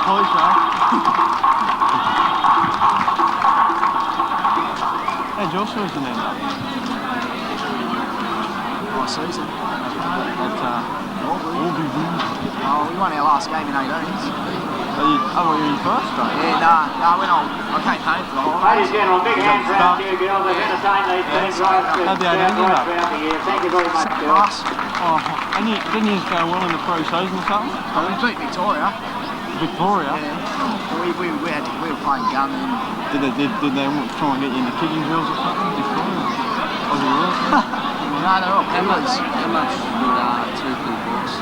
police though. How'd your season end up? My season? At Albury. Oh, we won our last game in 18s. Oh, you're in first grade? Yeah, no, I came home for the holidays. Ladies and gentlemen, big hands round to you girls. They've entertained these teams right throughout the year. Thank you very much, girls. Oh, and didn't you go well in the pre-season or something? Oh, we beat Victoria. Victoria? Yeah. We were playing gun and... Did they try and get you into kicking drills or something? Victoria? Aussie rules? No, they're all penalties. Penalties with 2 full books.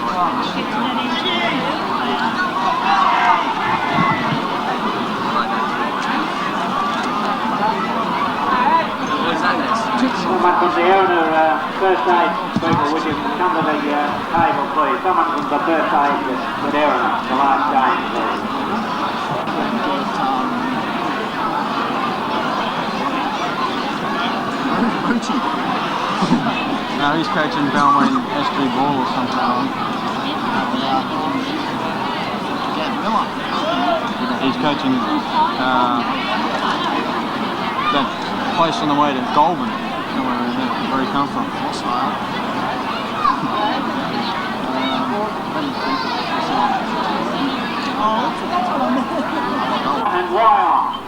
Someone from the Erina first aid people, would you come to the table, please? Someone from the first aid with Erina, the last game, please. No, he's coaching Balmain SG Ball or something. He's coaching that place on the way to Goulburn, somewhere in there, where he come from. And Wyong.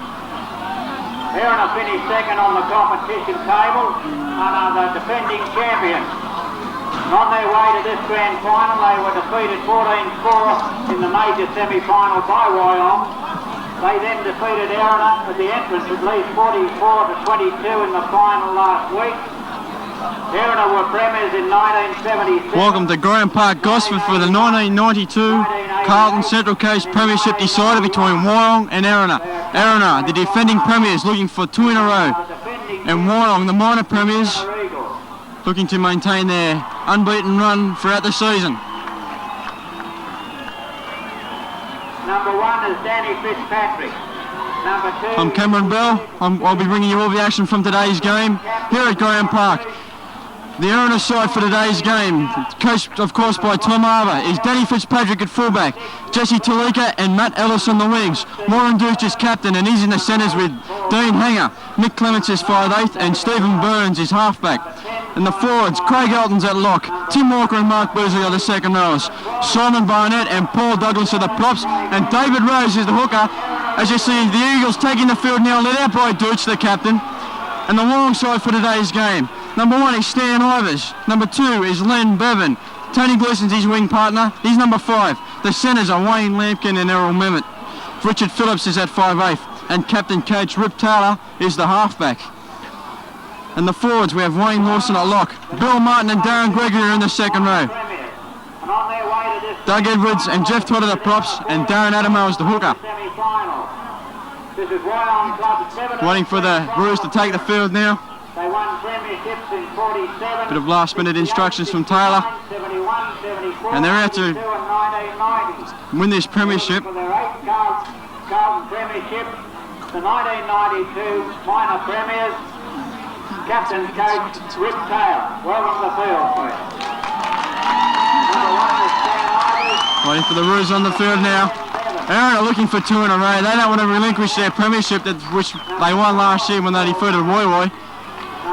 Erina finished second on the competition table and are the defending champions. And on their way to this grand final, they were defeated 14-4 in the major semi-final by Wyong. They then defeated Erina at the entrance at least 44-22 in the final last week. Erina were premiers in 1977. Welcome to Grahame Park, Gosford for the 1992 Carlton Central Coast Premiership decided between Wyong and Erina. Erina, the defending premiers, looking for 2 in a row, and Wyong, the minor premiers, looking to maintain their unbeaten run throughout the season. Number 1 is Danny Fitzpatrick. Number 2... I'm Cameron Bell. I'll be bringing you all the action from today's game here at Grahame Park. The Erina side for today's game, coached of course by Tom Arbour, is Danny Fitzpatrick at fullback, Jesse Talika and Matt Ellis on the wings, Warren Dooch is captain and he's in the centres with Dean Hanger, Nick Clements is 5'8" and Stephen Burns is halfback. And the forwards, Craig Elton's at lock, Tim Walker and Mark Beasley are the second rowers, Simon Barnett and Paul Douglas are the props, and David Rose is the hooker. As you see, the Eagles taking the field now, led out by Dooch, the captain. And the long side for today's game. Number 1 is Stan Ivers. Number 2 is Len Bevan. Tony Gleeson's his wing partner. He's number 5. The centres are Wayne Lampkin and Errol Memmott. Richard Phillips is at 5'8". And captain coach Rip Taylor is the halfback. And the forwards, we have Wayne Lawson at lock. Bill Martin and Darren Gregory are in the second row. Doug Edwards and Jeff Todd are the props, and Darren Adamo is the hooker. Waiting for the Roos to take the field now. They won premierships in 47. Bit of last minute instructions from Taylor. 71, 74, And they're out to 1990. win this premiership. For their 8th Carlton premiership, the 1992 minor premiers, captain coach Rip Taylor. Welcome to the field, please. Number 1 is Stan Ivers. Waiting for the Roos on the field now. Erina are looking for 2 in a row. They don't want to relinquish their premiership, which they won last year when they defeated Woy Woy.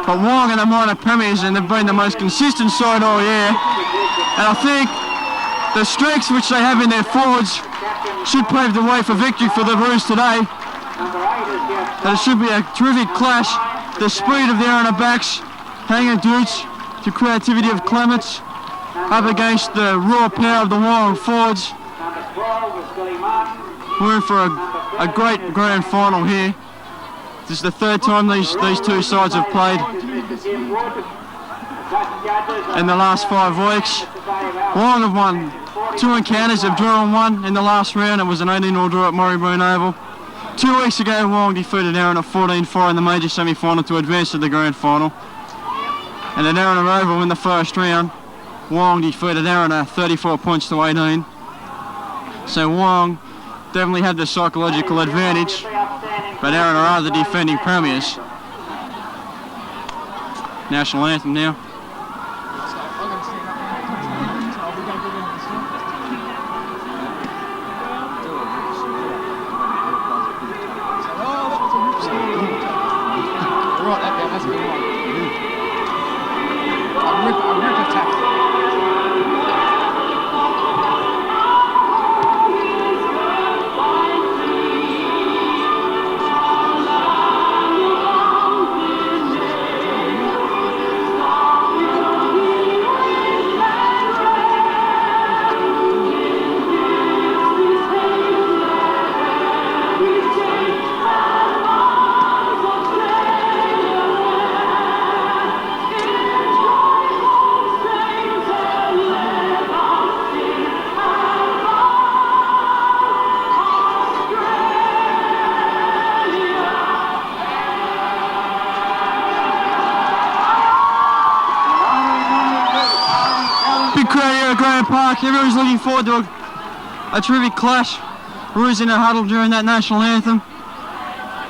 But Wyong are the minor premiers and they've been the most consistent side all year. And I think the strengths which they have in their forwards should pave the way for victory for the Roos today. And it should be a terrific clash. The speed of the Erina backs, Hanger Dooch, the creativity of Clements, up against the raw power of the Wyong forwards. We're in for a great grand final here. This is the 3rd time these 2 sides have played in the last 5 weeks. Wyong have won 2 encounters, have drawn 1 in the last round. It was an 18-all draw at Morayburn Oval. 2 weeks ago, Wyong defeated Erina 14-4 in the major semi-final to advance to the grand final. And at Erina Oval in the first round, Wyong defeated Erina 34 points to 18. So Wyong definitely had the psychological advantage, but Erina are the defending premiers. National anthem now. Grahame Park. Everyone's looking forward to a terrific clash. Roos in a huddle during that national anthem.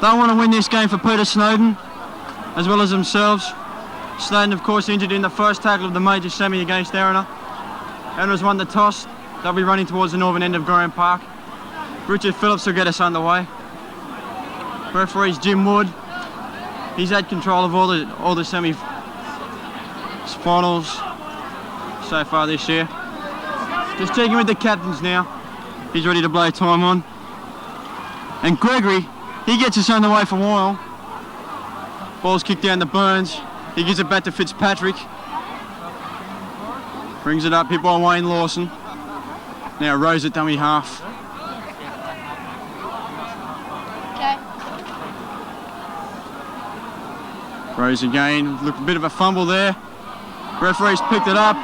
They want to win this game for Peter Snowden, as well as themselves. Snowden, of course, injured in the first tackle of the major semi against Erina. Erina's won the toss. They'll be running towards the northern end of Grahame Park. Richard Phillips will get us underway. Referee's Jim Wood. He's had control of all the semi-finals so far this year. Just checking with the captains now. He's ready to blow time on. And Gregory, he gets us underway for Wyong. Ball's kicked down to Burns. He gives it back to Fitzpatrick. Brings it up, hit by Wayne Lawson. Now Rose at dummy half. Okay. Rose again, look, a bit of a fumble there. Referee's picked it up.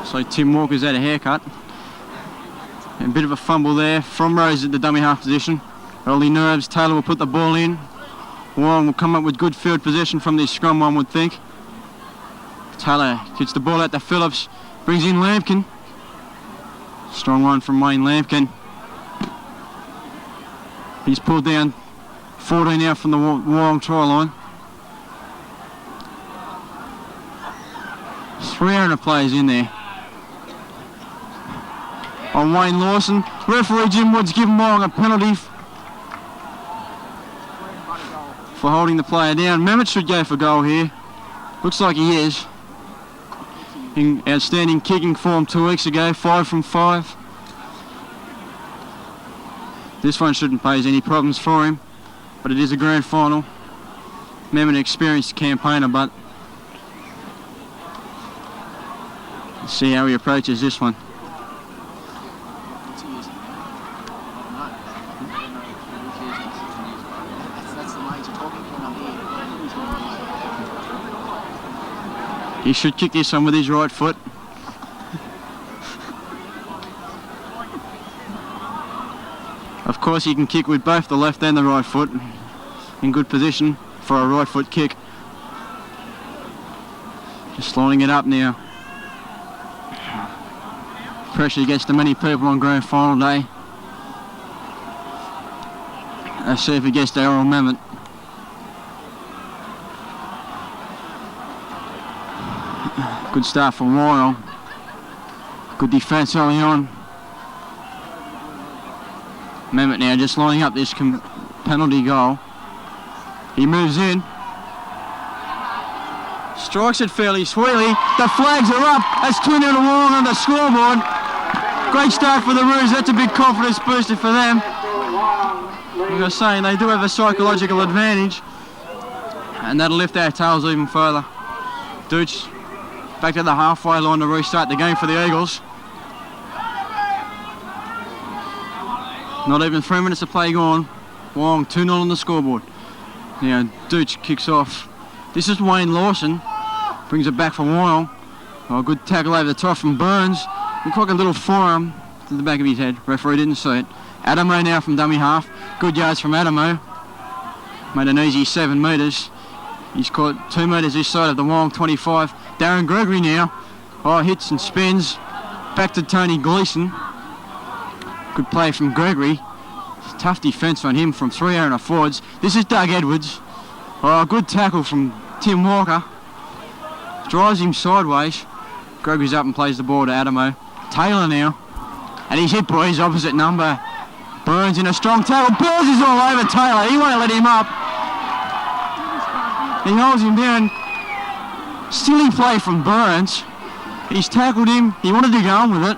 So Tim Walker's had a haircut. And a bit of a fumble there from Rose at the dummy half position. Early nerves, Taylor will put the ball in. Wyong will come up with good field possession from this scrum, one would think. Taylor gets the ball out to Phillips, brings in Lampkin. Strong one from Wayne Lampkin. He's pulled down 14 out from the Wyong try line. 300 players in there. On Wayne Lawson, referee Jim Wood's given Wyong a penalty for holding the player down. Mehmet should go for goal here. Looks like he is. In outstanding kicking form 2 weeks ago, 5 from 5. This one shouldn't pose any problems for him, but it is a grand final. Mehmet, an experienced campaigner, but let's see how he approaches this one. He should kick this one with his right foot. Of course, he can kick with both the left and the right foot in good position for a right foot kick. Just lining it up now. Pressure against the many people on grand final day. Let's see if he gets to Errol Mehmet. Good start from Wyong. Good defence early on. Mehmet now just lining up this penalty goal. He moves in. Strikes it fairly sweetly. The flags are up. That's 2-0 to Wyong on the scoreboard. Great start for the Roos. That's a big confidence booster for them. Like I was saying, they do have a psychological advantage. And that'll lift our tails even further. Dooch back to the halfway line to restart the game for the Eagles. Not even 3 minutes of play gone. Wyong 2-0 on the scoreboard. Now Dooch kicks off. This is Wayne Lawson. Brings it back from Wyong. Oh, good tackle over the top from Burns. Looked like a little forearm to the back of his head. Referee didn't see it. Adamo now from dummy half. Good yards from Adamo. Made an easy 7 metres. He's caught 2 metres this side of the Wyong 25. Darren Gregory now. Oh, hits and spins. Back to Tony Gleeson. Good play from Gregory. Tough defence on him from 300 forwards. This is Doug Edwards. Oh, good tackle from Tim Walker. Drives him sideways. Gregory's up and plays the ball to Adamo. Taylor now. And he's hit by his opposite number. Burns in a strong tackle. Burns is all over Taylor. He won't let him up. He holds him down. Silly play from Burns. He's tackled him. He wanted to go on with it.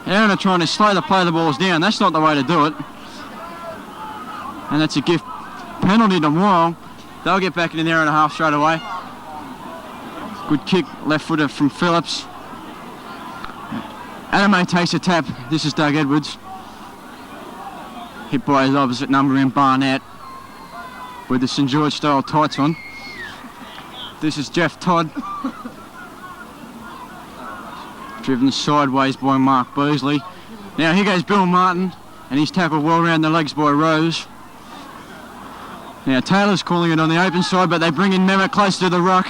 Erina trying to slow the play of the balls down. That's not the way to do it. And that's a gift penalty to Wyong. They'll get back in there and a half straight away. Good kick, left footer from Phillips. Adamo takes a tap. This is Doug Edwards. Hit by his opposite number in Barnett with the St George style tights on. This is Jeff Todd. Driven sideways by Mark Beasley. Now here goes Bill Martin, and he's tackled well around the legs by Rose. Now Taylor's calling it on the open side, but they bring in Mehmet close to the ruck.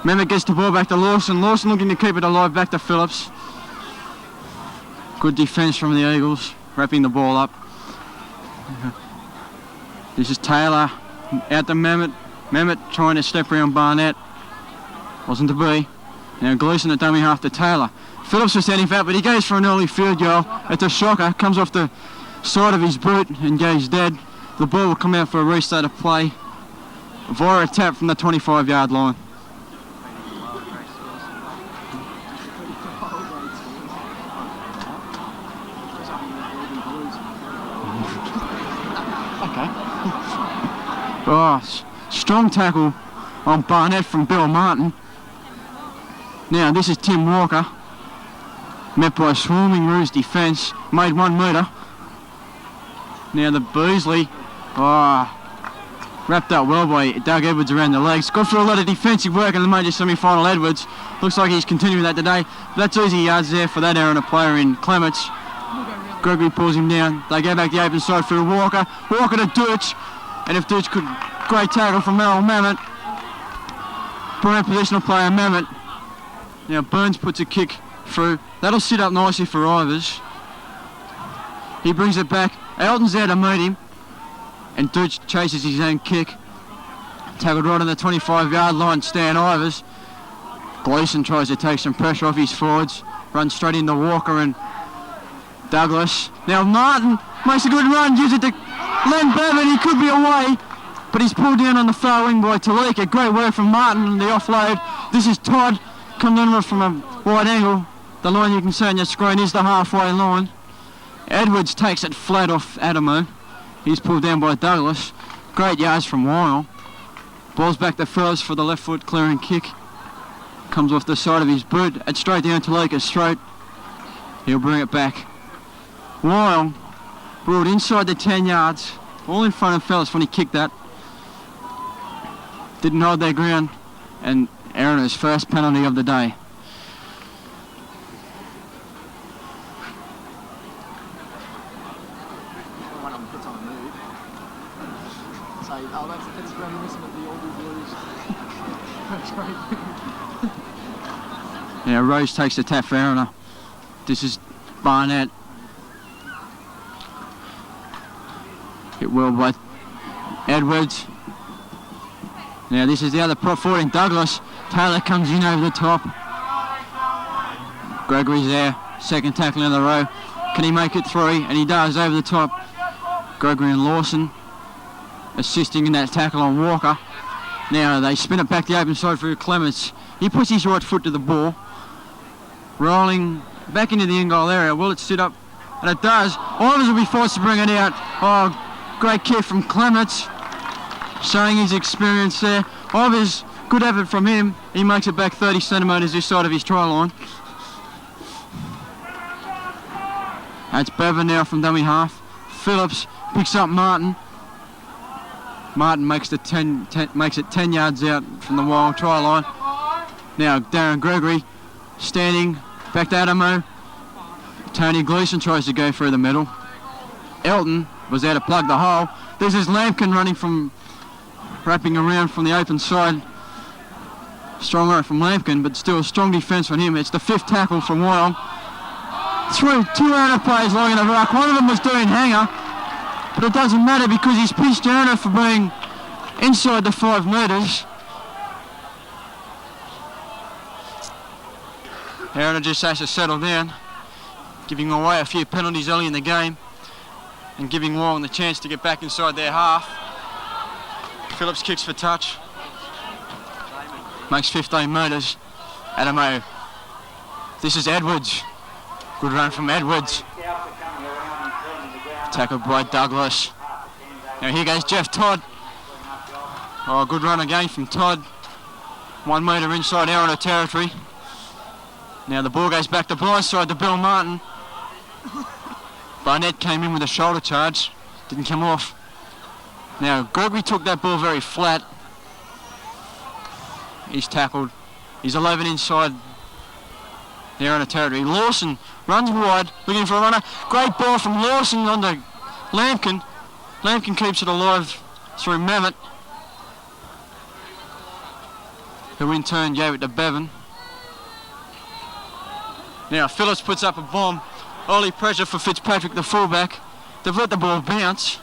Mehmet gets the ball back to Lawson. Lawson looking to keep it alive, back to Phillips. Good defence from the Eagles, wrapping the ball up. This is Taylor out to Mehmet. Mehmet trying to step around Barnett. Wasn't to be. Now Gleeson at dummy half to Taylor. Phillips was standing fat, but he goes for an early field goal. It's a shocker. Comes off the side of his boot and goes dead. The ball will come out for a restart of play via a tap from the 25-yard line. Oh, strong tackle on Barnett from Bill Martin. Now this is Tim Walker. Met by swarming Roos defence. Made 1 metre. Now the Beasley. Wrapped up well by Doug Edwards around the legs. Got through a lot of defensive work in the major semi-final. Edwards. Looks like he's continuing that today. But that's easy yards there for that Erina player in Clements. Gregory pulls him down. They go back the open side through Walker. Walker to Dutch. And if Dutch could, great tackle from Merrill Mamet. Brilliant positional player Mamet. Now Burns puts a kick through. That'll sit up nicely for Ivers. He brings it back. Elton's there to meet him. And Dutch chases his own kick. Tackled right on the 25-yard line, Stan Ivers. Gleeson tries to take some pressure off his forwards. Runs straight into Walker and Douglas. Now Martin makes a good run, gives it to Len Bevan. He could be away, but he's pulled down on the far wing by Talika. Great work from Martin on the offload. This is Todd, coming in from a wide angle. The line you can see on your screen is the halfway line. Edwards takes it flat off Adamo. He's pulled down by Douglas. Great yards from Wyong. Ball's back to Phillips for the left foot clearing kick. Comes off the side of his boot. It's straight down to Talika's throat. He'll bring it back. Wyong brought inside the 10 yards, all in front of Phillips when he kicked that. Didn't hold their ground, and Erina's first penalty of the day. That's reminiscent of the old Blues. That's great. Yeah, Rose takes the tap for Erina. This is Barnett. Hit well by Edwards. Now this is the other prop forward in Douglas. Taylor comes in over the top. Gregory's there. Second tackle in the row. Can he make it 3? And he does over the top. Gregory and Lawson assisting in that tackle on Walker. Now they spin it back the open side for Clements. He puts his right foot to the ball. Rolling back into the end goal area. Will it sit up? And it does. Ivers will be forced to bring it out. Oh, great kick from Clements. Showing his experience there. Ivers, good effort from him. He makes it back 30 centimetres this side of his try line. That's Bevan now from dummy half. Phillips picks up Martin. Martin makes it 10 yards out from the wild try line. Now Darren Gregory standing back to Adamo. Tony Gleeson tries to go through the middle. Elton was there to plug the hole. This is Lampkin wrapping around from the open side. Strong work from Lampkin, but still a strong defence from him. It's the 5th tackle from Wyong. Through 2 Erina players lying in the ruck. One of them was doing hanger, but it doesn't matter because he's pitched Erina for being inside the 5 metres. Erina just has to settle down, giving away a few penalties early in the game and giving Wyong the chance to get back inside their half. Phillips kicks for touch. Makes 15 metres. Adamo. This is Edwards. Good run from Edwards. Tackled by Douglas. Now here goes Jeff Todd. Oh, good run again from Todd. 1 metre inside Erina territory. Now the ball goes back to blindside to Bill Martin. Barnett came in with a shoulder charge. Didn't come off. Now Gregory took that ball very flat. He's tackled. He's 11 inside the Erina territory. Lawson runs wide, looking for a runner. Great ball from Lawson onto Lampkin. Lampkin keeps it alive through Mehmet, who in turn gave it to Bevan. Now Phillips puts up a bomb. Early pressure for Fitzpatrick, the fullback. They've let the ball bounce.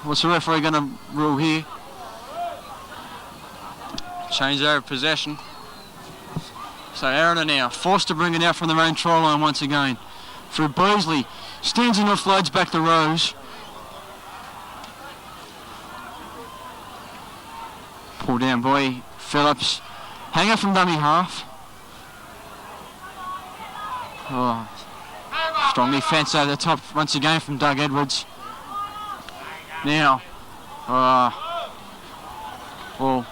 What's the referee going to rule here? Change over possession. So Erina now forced to bring it out from their own try line once again. Through Bosley. Stands and offloads back to Rose. Pull down by Phillips. Hanger from dummy half. Oh, strong defence over the top once again from Doug Edwards. Now, well,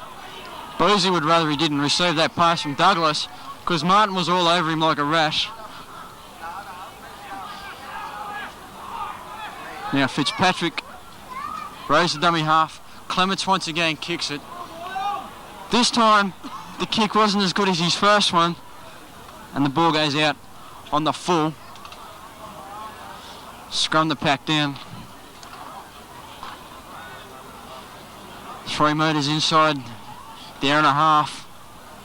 Bosley would rather he didn't receive that pass from Douglas because Martin was all over him like a rash. Now Fitzpatrick raised the dummy half. Clements once again kicks it. This time the kick wasn't as good as his first one, and the ball goes out on the full. Scrum the pack down. 3 metres inside the Erina half.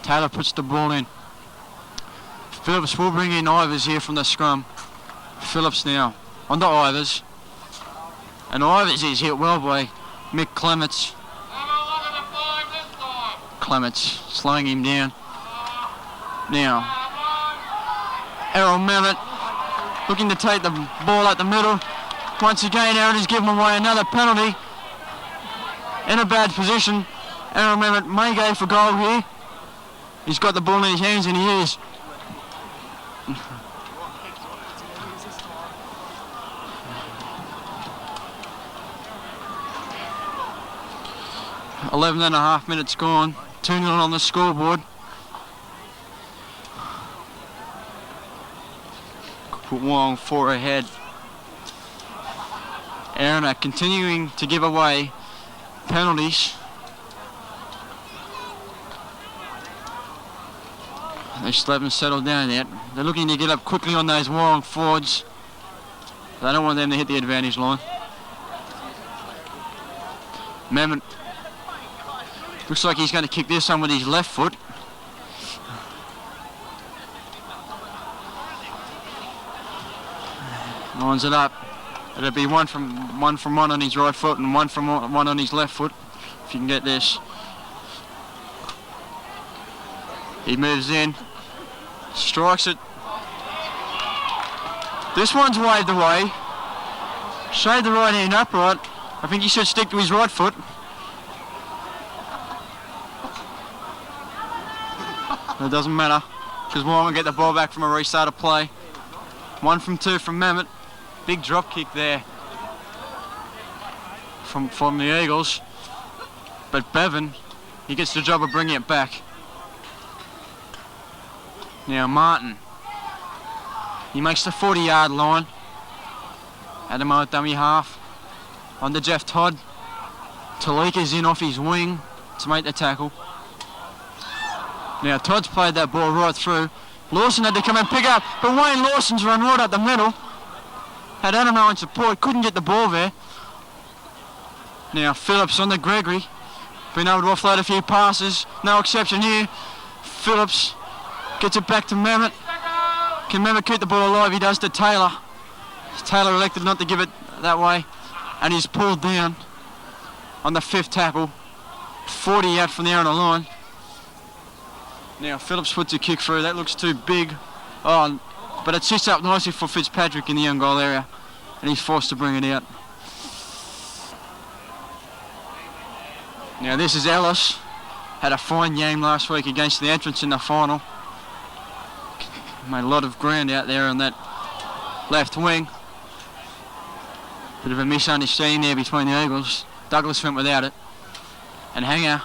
Taylor puts the ball in. Phillips will bring in Ivers here from the scrum. Phillips now on to Ivers. And Ivers is hit well by Mick Clements. Clements slowing him down. Now, Errol Mehmet looking to take the ball at the middle. Once again, Aaron has given away another penalty. In a bad position. Errol Mehmet may go for goal here. He's got the ball in his hands and he is. .11.5 minutes gone. 2-0 on the scoreboard. Put Wyong 4 ahead. Erina continuing to give away penalties. They still haven't settled down yet. They're looking to get up quickly on those Wyong forwards. They don't want them to hit the advantage line. Mehmet looks like he's going to kick this one with his left foot. Lines it up. It'll be one from one on his right foot and one on his left foot. If you can get this. He moves in, strikes it. This one's waved away. Shade the right hand upright. I think he should stick to his right foot. It doesn't matter, because Wyong will get the ball back from a restart of play. 1 from 2 from Mehmet. Big drop kick there from the Eagles. But Bevan, he gets the job of bringing it back. Now Martin, he makes the 40-yard line. Adamo at dummy half. On to Jeff Todd. Talika's in off his wing to make the tackle. Now Todd's played that ball right through. Lawson had to come and pick up, but Wayne Lawson's run right up the middle. Had Adamo in support, couldn't get the ball there. Now Phillips on to Gregory. Been able to offload a few passes, no exception here. Phillips gets it back to Mehmet. Can Mehmet keep the ball alive? He does to Taylor. Taylor elected not to give it that way, and he's pulled down on the 5th tackle. 40 out from the Erina line. Now Phillips puts a kick through. That looks too big. Oh, but it sits up nicely for Fitzpatrick in the young goal area, and he's forced to bring it out. Now this is Ellis. Had a fine game last week against the entrance in the final. Made a lot of ground out there on that left wing. Bit of a misunderstanding there between the Eagles. Douglas went without it. And Hanger,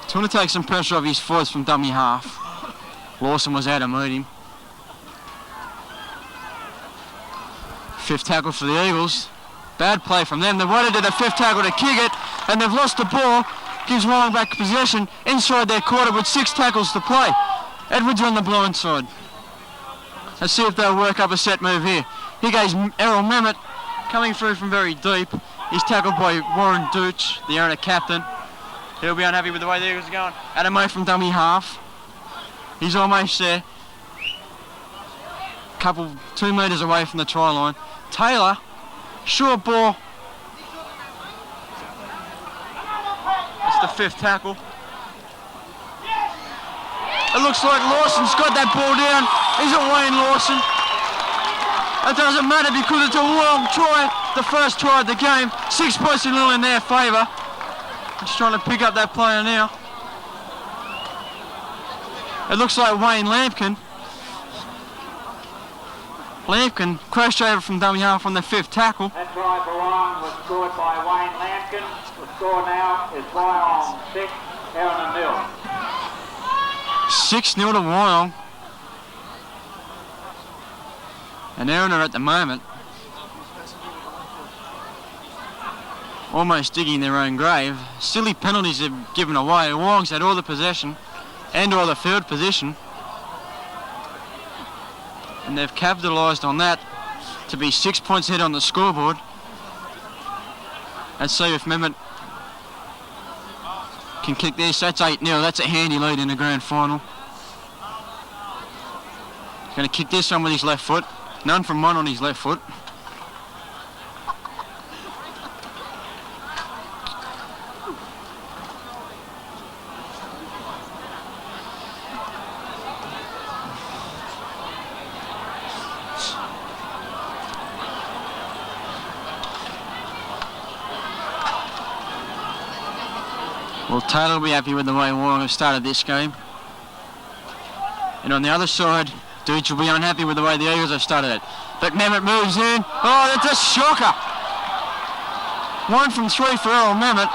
trying to take some pressure off his forwards from dummy half. Lawson was out to meet him. 5th tackle for the Eagles. Bad play from them. They wanted to the 5th tackle to kick it, and they've lost the ball. Gives Wyong back possession inside their quarter with 6 tackles to play. Edwards on the blind side. Let's see if they'll work up a set move here. Here goes Errol Mehmet coming through from very deep. He's tackled by Warren Dooch, the Erina captain. He'll be unhappy with the way the Eagles are going. Adamo from dummy half. He's almost there. 2 metres away from the try line. Taylor, short ball. That's the 5th tackle. It looks like Lawson's got that ball down. Is it Wayne Lawson? It doesn't matter because it's a long try. The first try of the game. 6 points in their favour. Just trying to pick up that player now. It looks like Wayne Lampkin. Lampkin crashed over from dummy half on the 5th tackle. That try for Wyong was scored by Wayne Lampkin. The score now is Wyong 6, Erina 0. 6-0 to Wyong. And Erina at the moment almost digging their own grave. Silly penalties have given away. Wyong's had all the possession and all the field position. And they've capitalised on that to be 6 points ahead on the scoreboard. Let's see if Mehmet can kick this. That's 8-0. That's a handy lead in the grand final. Going to kick this one with his left foot. None from one on his left foot. Well, Taylor will be happy with the way Wyong have started this game. And on the other side, Dooch will be unhappy with the way the Eagles have started it. But Mehmet moves in. Oh, that's a shocker. 1 from 3 for Earl Mehmet.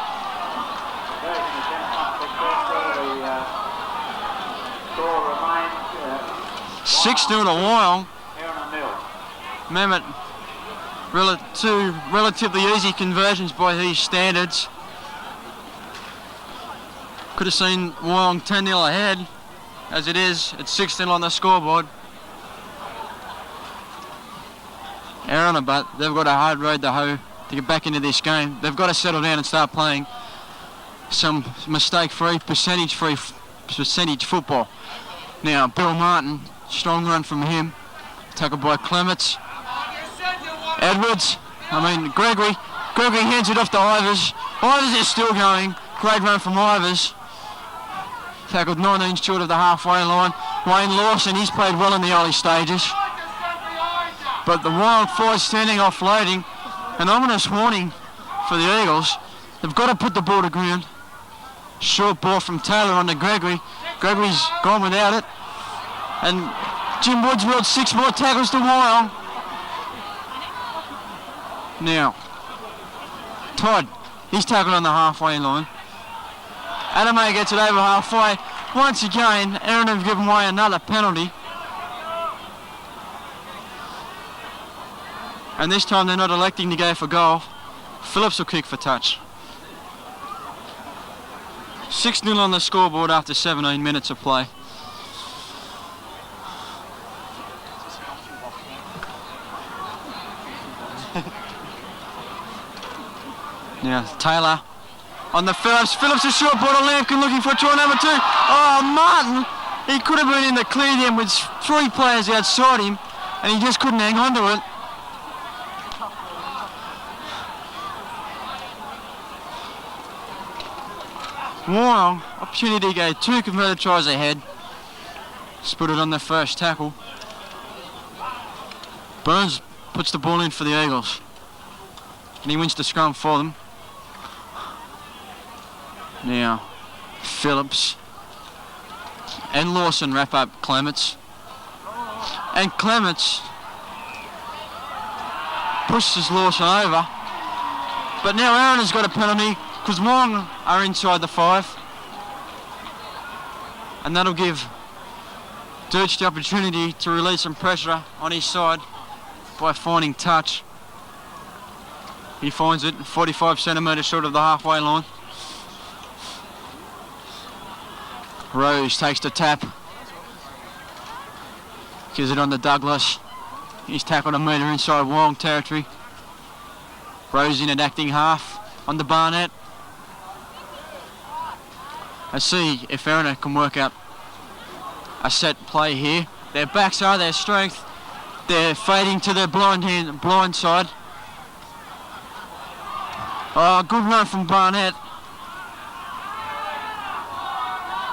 6-0 to Wyong. Mehmet, two relatively easy conversions by these standards. Could have seen Wyong 10-0 ahead. As it is, it's 6-0 on the scoreboard. Erina, but they've got a hard road to hoe to get back into this game. They've got to settle down and start playing some mistake-free, percentage football. Now, Bill Martin, strong run from him. Tackled by Clements. Edwards, Gregory. Gregory hands it off to Ivers. Ivers is still going. Great run from Ivers. Tackled 19 short of the halfway line. Wayne Lawson, he's played well in the early stages. But the Wild force standing offloading. An ominous warning for the Eagles. They've got to put the ball to ground. Short ball from Taylor on to Gregory. Gregory's gone without it. And Jim Woodsworth 6 more tackles to Wyong. Now, Todd, he's tackled on the halfway line. Adamo gets it over halfway. Once again, Erina have given away another penalty. And this time they're not electing to go for goal. Phillips will kick for touch. 6-0 on the scoreboard after 17 minutes of play. Now, Taylor on the Phillips. Phillips a short ball to Lampkin looking for try number 2. Oh, Martin! He could have been in the clear then with 3 players outside him, and he just couldn't hang on to it. Wyong, opportunity to go 2 converted tries ahead. Just put it on the first tackle. Burns puts the ball in for the Eagles. And he wins the scrum for them. Now, Phillips and Lawson wrap up Clements. And Clements pushes Lawson over. But now Erina's got a penalty because Wyong are inside the 5. And that'll give Dirch the opportunity to release some pressure on his side by finding touch. He finds it 45 centimetres short of the halfway line. Rose takes the tap. Gives it on to Douglas. He's tackled a metre inside Wyong territory. Rose in at acting half on the Barnett. Let's see if Erina can work out a set play here. Their backs are their strength. They're fading to their blind side. Oh, good run from Barnett.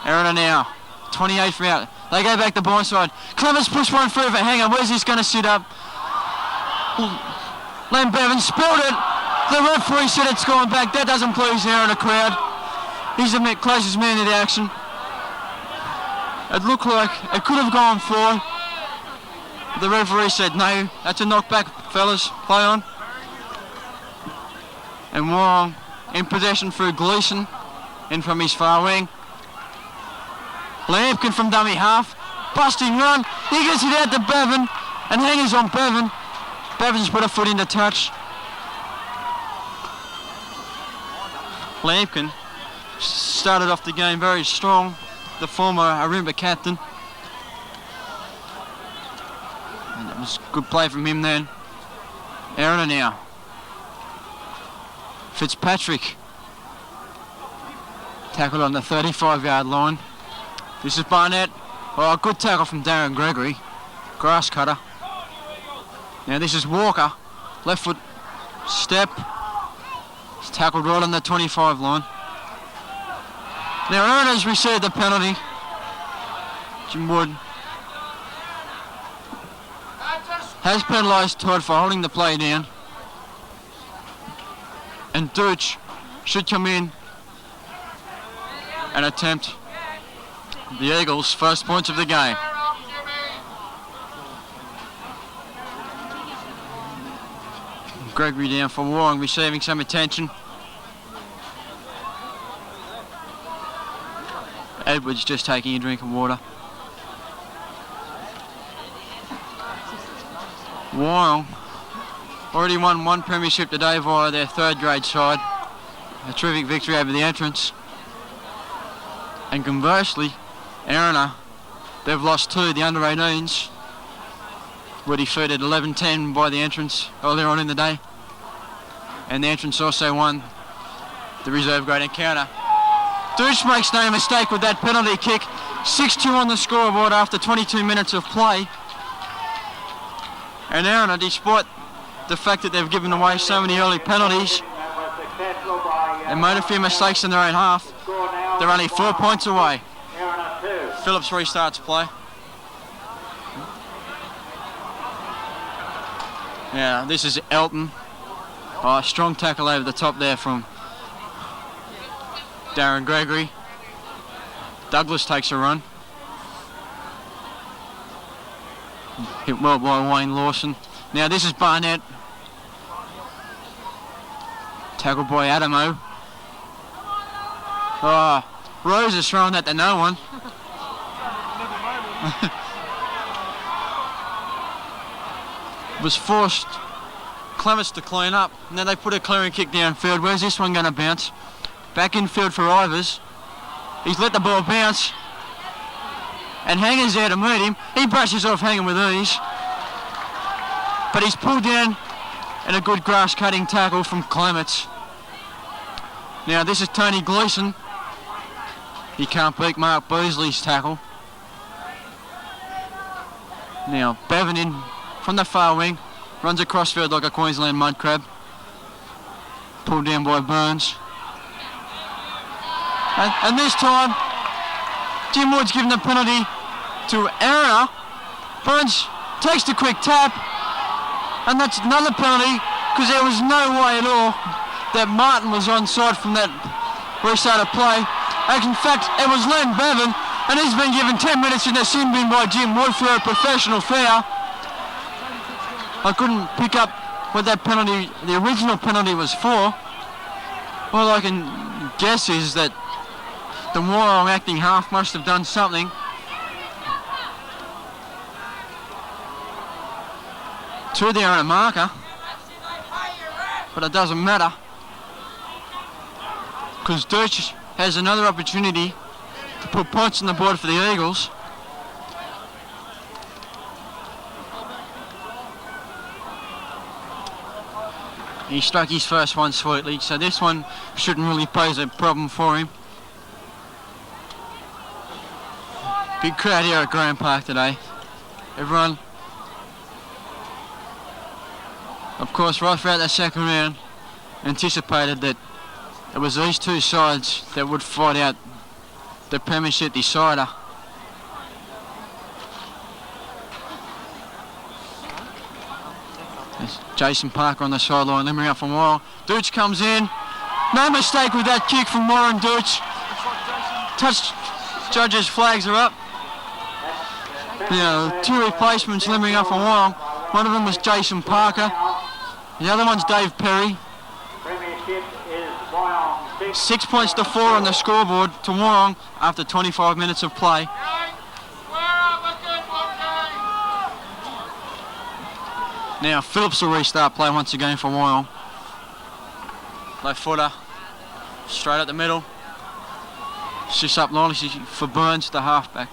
Erina now, 28 from out. They go back the blind side. Clements push one through for Hanger. Where's this going to sit up? Len Bevan spilled it. The referee said it's gone back. That doesn't please Erina crowd. He's the closest man to the action. It looked like it could have gone forward. The referee said no. That's a knockback, fellas. Play on. And Wyong in possession through Gleeson in from his far wing. Lampkin from dummy half. Busting run. He gets it out to Bevan and Hangers on Bevan. Bevan's put a foot into touch. Lampkin started off the game very strong. The former Arimba captain. And it was good play from him then. Erina now. Fitzpatrick. Tackled on the 35-yard line. This is Barnett. Oh, good tackle from Darren Gregory. Grass cutter. Now this is Walker. Left foot step. He's tackled right on the 25 line. Now Erina's received the penalty. Jim Wood has penalised Todd for holding the play down. And Dooch should come in and attempt the Eagles' first points of the game. Gregory down for Wyong, receiving some attention. Edwards just taking a drink of water. Wyong already won one premiership today via their third grade side. A terrific victory over the Entrance. And conversely, Erina, they've lost two, the under-18s were defeated 11-10 by the Entrance earlier on in the day. And the Entrance also won the reserve grade encounter. Dooch makes no mistake with that penalty kick. 6-2 on the scoreboard after 22 minutes of play. And Erina, despite the fact that they've given away so many early penalties and made a few mistakes in their own half, they're only 4 points away. Phillips restarts play. Yeah, this is Elton. Oh, strong tackle over the top there from Darren Gregory. Douglas takes a run. Hit well by Wayne Lawson. Now this is Barnett. Tackled by Adamo. Oh, Rose is throwing that to no one. Was forced Clements to clean up. Now they put a clearing kick downfield. Where's this one going to bounce? Back infield for Ivers. He's let the ball bounce. And Hanger's there to meet him. He brushes off Hanger with ease. But he's pulled down and a good grass cutting tackle from Clements. Now this is Tony Gleeson. He can't beat Mark Beasley's tackle. Now Bevan in from the far wing. Runs across field like a Queensland mud crab. Pulled down by Burns. And this time, Jim Wood's given the penalty to Erina. Burns takes the quick tap. And that's another penalty because there was no way at all that Martin was onside from that restart of play. In fact, it was Len Bevan, and he's been given 10 minutes in the sin bin by Jim Wood for a professional foul. I couldn't pick up what that penalty, the original penalty, was for. All I can guess is that the Wyong acting half must have done something to the Erina marker, but it doesn't matter because Dooch has another opportunity to put points on the board for the Eagles. He struck his first one sweetly, so this one shouldn't really pose a problem for him. Big crowd here at Grahame Park today. Everyone, of course, right throughout that second round, anticipated that it was these two sides that would fight out the premiership decider. There's Jason Parker on the sideline, limbering up from Wyong. Dooch comes in. No mistake with that kick from Warren Dooch. Touch judges' flags are up. Now, two replacements limbering up from Wyong. One of them was Jason Parker. The other one's Dave Perry. 6 points to 4 on the scoreboard to Wyong after 25 minutes of play. Now Phillips will restart play once again for Wyong. Low footer, straight up the middle. Shifts up nicely for Burns, the halfback.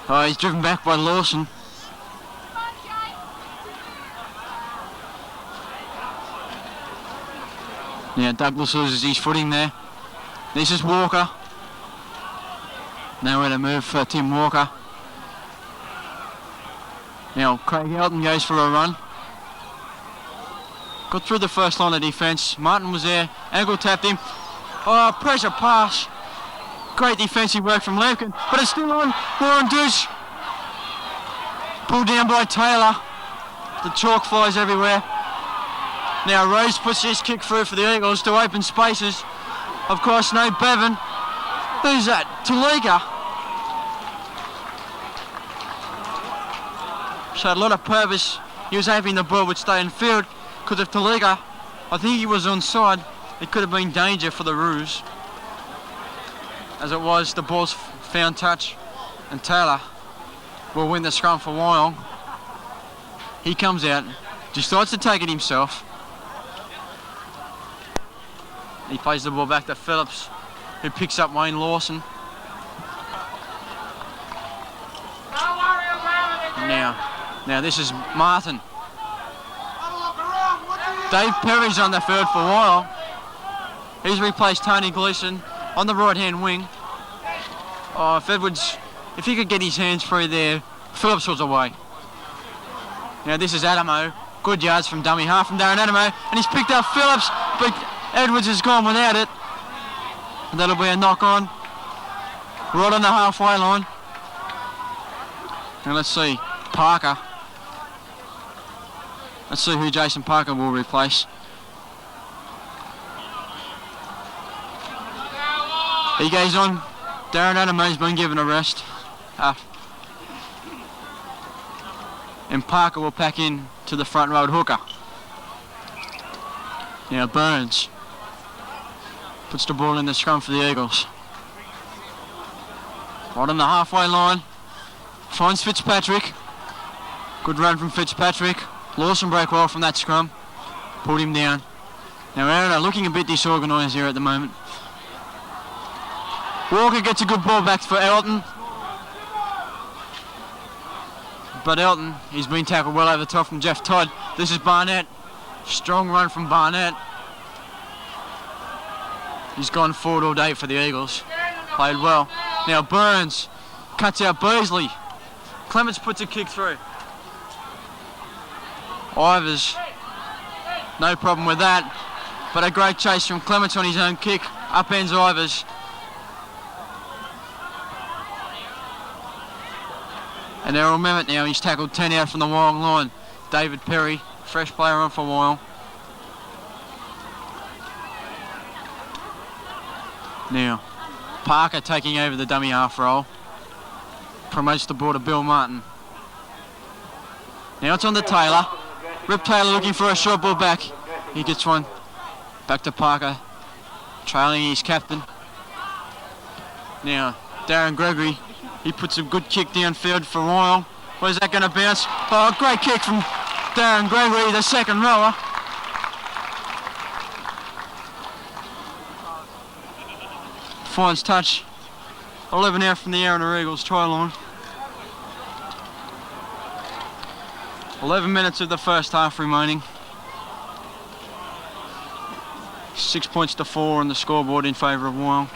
Oh, he's driven back by Lawson. Now Douglas loses his footing there. This is Walker. Nowhere to move for Tim Walker. Now Craig Elton goes for a run. Got through the first line of defence. Martin was there. Ankle tapped him. Oh, pressure pass. Great defensive work from Lampkin. But it's still on. Warren Dooch. Pulled down by Taylor. The chalk flies everywhere. Now Rose puts his kick through for the Eagles to open spaces. Of course, no Bevan. Who's that? Talika. Showed a lot of purpose. He was hoping the ball would stay in field because if Talika, I think he was onside, it could have been danger for the Roos. As it was, the ball's found touch and Taylor will win the scrum for Wyong. He comes out, decides to take it himself. He plays the ball back to Phillips, who picks up Wayne Lawson. Now this is Martin. Dave Perry's on the field for Wyong. He's replaced Tony Gleeson on the right-hand wing. Oh, if he could get his hands free there, Phillips was away. Now this is Adamo. Good yards from dummy half from Darren Adamo, and he's picked up Phillips, but Edwards has gone without it. And that'll be a knock-on. Right on the halfway line. Now let's see, Parker. Let's see who Jason Parker will replace. He goes on. Darren Adamo's been given a rest. And Parker will pack in to the front road hooker. Now Burns puts the ball in the scrum for the Eagles. Right on the halfway line. Finds Fitzpatrick. Good run from Fitzpatrick. Lawson broke well from that scrum. Pulled him down. Now Erina looking a bit disorganised here at the moment. Walker gets a good ball back for Elton. But Elton, he's been tackled well over the top from Jeff Todd. This is Barnett. Strong run from Barnett. He's gone forward all day for the Eagles. Played well. Now Burns cuts out Beasley. Clements puts a kick through. Ivers, no problem with that. But a great chase from Clements on his own kick. Upends Ivers. And Errol Mehmet now, he's tackled 10 out from the Wyong line. David Perry, fresh player on for Wyong. Now, Parker taking over the dummy half role. Promotes the ball to Bill Martin. Now it's on to Taylor. Rip Taylor looking for a short ball back. He gets one. Back to Parker. Trailing his captain. Now, Darren Gregory. He puts a good kick downfield for Wyong. Where's that going to bounce? Oh, great kick from Darren Gregory, the second rower. Finds touch. 11 out from the Erina Eagles try line. 11 minutes of the first half remaining. 6 points to 4 on the scoreboard in favour of Wyong.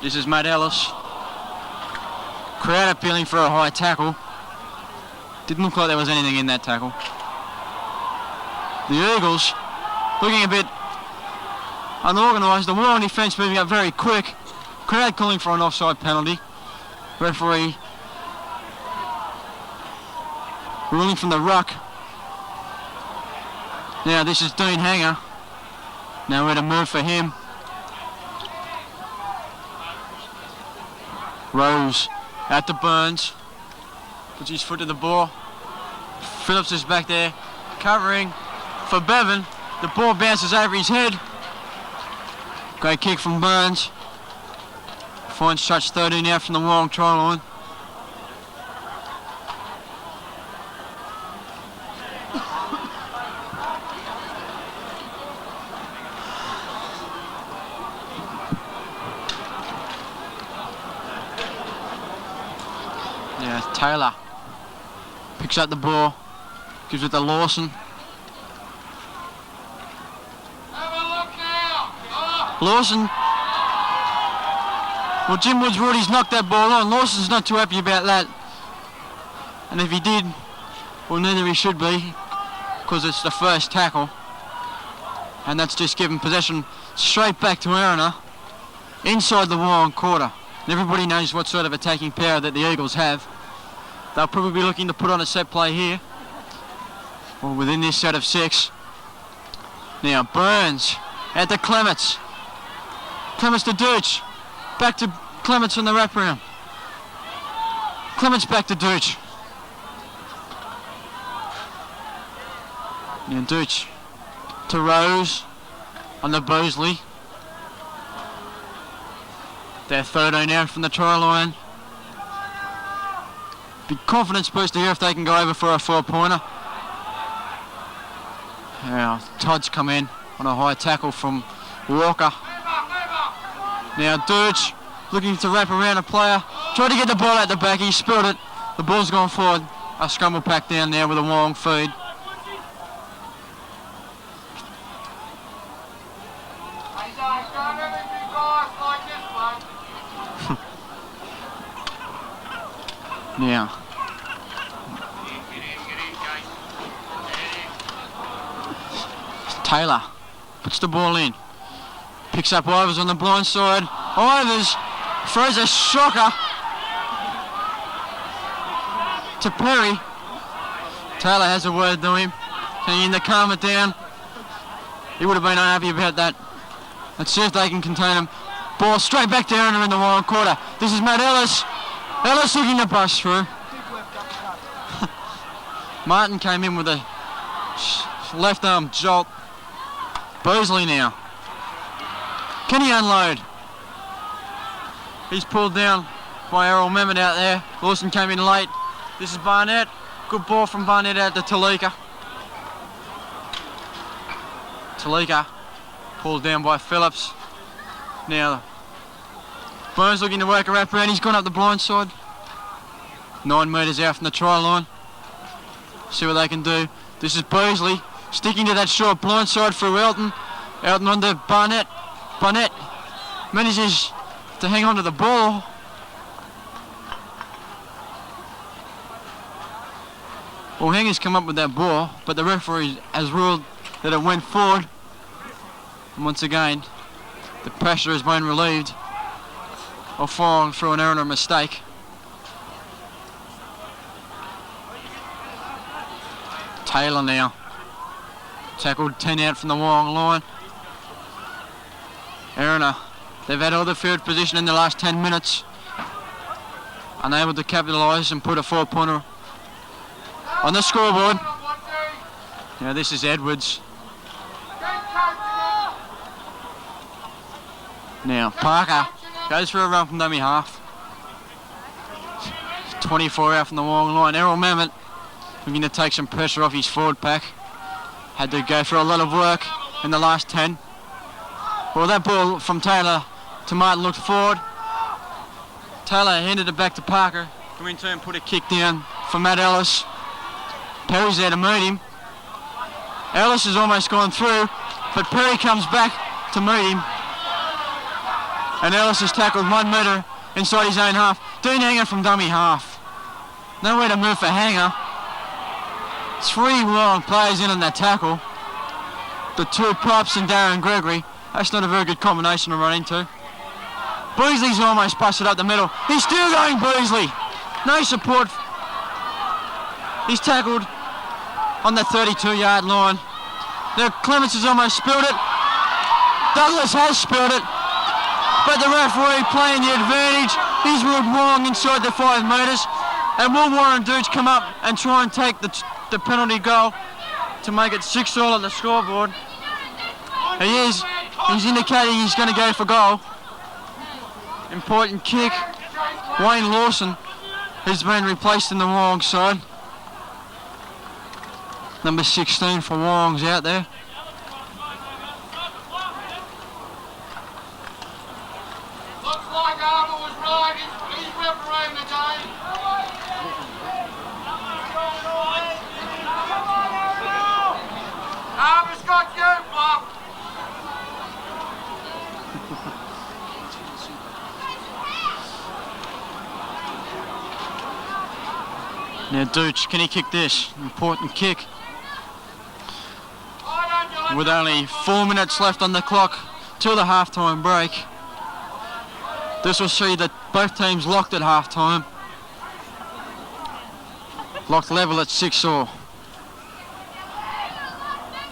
This is Matt Ellis. Crowd appealing for a high tackle. Didn't look like there was anything in that tackle. The Eagles looking a bit unorganised. The Wyong defence moving up very quick. Crowd calling for an offside penalty. Referee ruling from the ruck. Now this is Dean Hanger. Nowhere to move for him. Rose out to Burns. Puts his foot to the ball. Phillips is back there covering for Bevan. The ball bounces over his head. Great kick from Burns. Finds touch 13 out from the Wyong try line. Yeah, Taylor picks up the ball, gives it to Lawson. Lawson. Well, Jim Woods-Woody's knocked that ball on. Lawson's not too happy about that. And if he did, well, neither he should be, because it's the first tackle. And that's just given possession straight back to Erina, inside the Wyong quarter. And everybody knows what sort of attacking power that the Eagles have. They'll probably be looking to put on a set play here, or within this set of 6. Now Burns out to Clements. Clements to Deutsch. Back to Clements on the wraparound. Clements back to Deutsch. Now Deutsch to Rose on the Bosley. They're 13 out from the try line. Big confidence booster here if they can go over for a 4-pointer. Now Todd's come in on a high tackle from Walker. Now Dirge looking to wrap around a player. Tried to get the ball out the back, he spilled it. The ball's gone forward. A scramble pack down there with a Wyong feed. Now Taylor puts the ball in. Picks up Ivers on the blind side. Ivers throws a shocker to Perry. Taylor has a word to him, saying to calm it down. He would have been unhappy about that. Let's see if they can contain him. Ball straight back to Erina in the Wyong quarter. This is Matt Ellis. Ellis looking to bust through. Martin came in with a left arm jolt. Bosley now. Can he unload? He's pulled down by Errol Mehmet out there. Lawson came in late. This is Barnett. Good ball from Barnett out to Talika. Talika pulled down by Phillips. Now Burns looking to work a wrap around. He's gone up the blind side. 9 metres out from the try line. See what they can do. This is Bosley sticking to that short blind side through Elton. Elton onto Barnett. Barnett manages to hang on to the ball. Well, Hanger's come up with that ball, but the referee has ruled that it went forward. And once again, the pressure has been relieved of falling through an error or mistake. Taylor now. Tackled 10 out from the Wyong line. Erina, they've had all the field position in the last 10 minutes. Unable to capitalise and put a 4-pointer on the scoreboard. Now this is Edwards. Now Parker goes for a run from dummy half. 24 out from the Wyong line. Errol Mehmet looking to take some pressure off his forward pack. Had to go through a lot of work in the last 10. Well, that ball from Taylor to Martin looked forward. Taylor handed it back to Parker, who in turn put a kick down for Matt Ellis. Perry's there to meet him. Ellis has almost gone through. but Perry comes back to meet him. And Ellis is tackled 1 metre inside his own half. Dean Hanger from dummy half. Nowhere to move for Hanger. 3 Wyong players in on that tackle. The 2 Pops and Darren Gregory. That's not a very good combination to run into. Beasley's almost busted up the middle. He's still going, Beasley. No support. He's tackled on the 32-yard line. Now Clements has almost spilled it. Douglas has spilled it. But the referee playing the advantage. He's ruled Wyong inside the 5 metres. And will Warren Dooch come up and try and take the penalty goal to make it 6-all on the scoreboard? He is. He's indicating he's going to go for goal. Important kick. Wayne Lawson has been replaced in the Wyong side. Number 16 for Wyong's out there. Looks like Armour was right. He's refereeing the game. Armour's got you, Bob. Now Dooch, can he kick this? Important kick. With only 4 minutes left on the clock till the halftime break. This will see that both teams locked at halftime. Locked level at 6-all.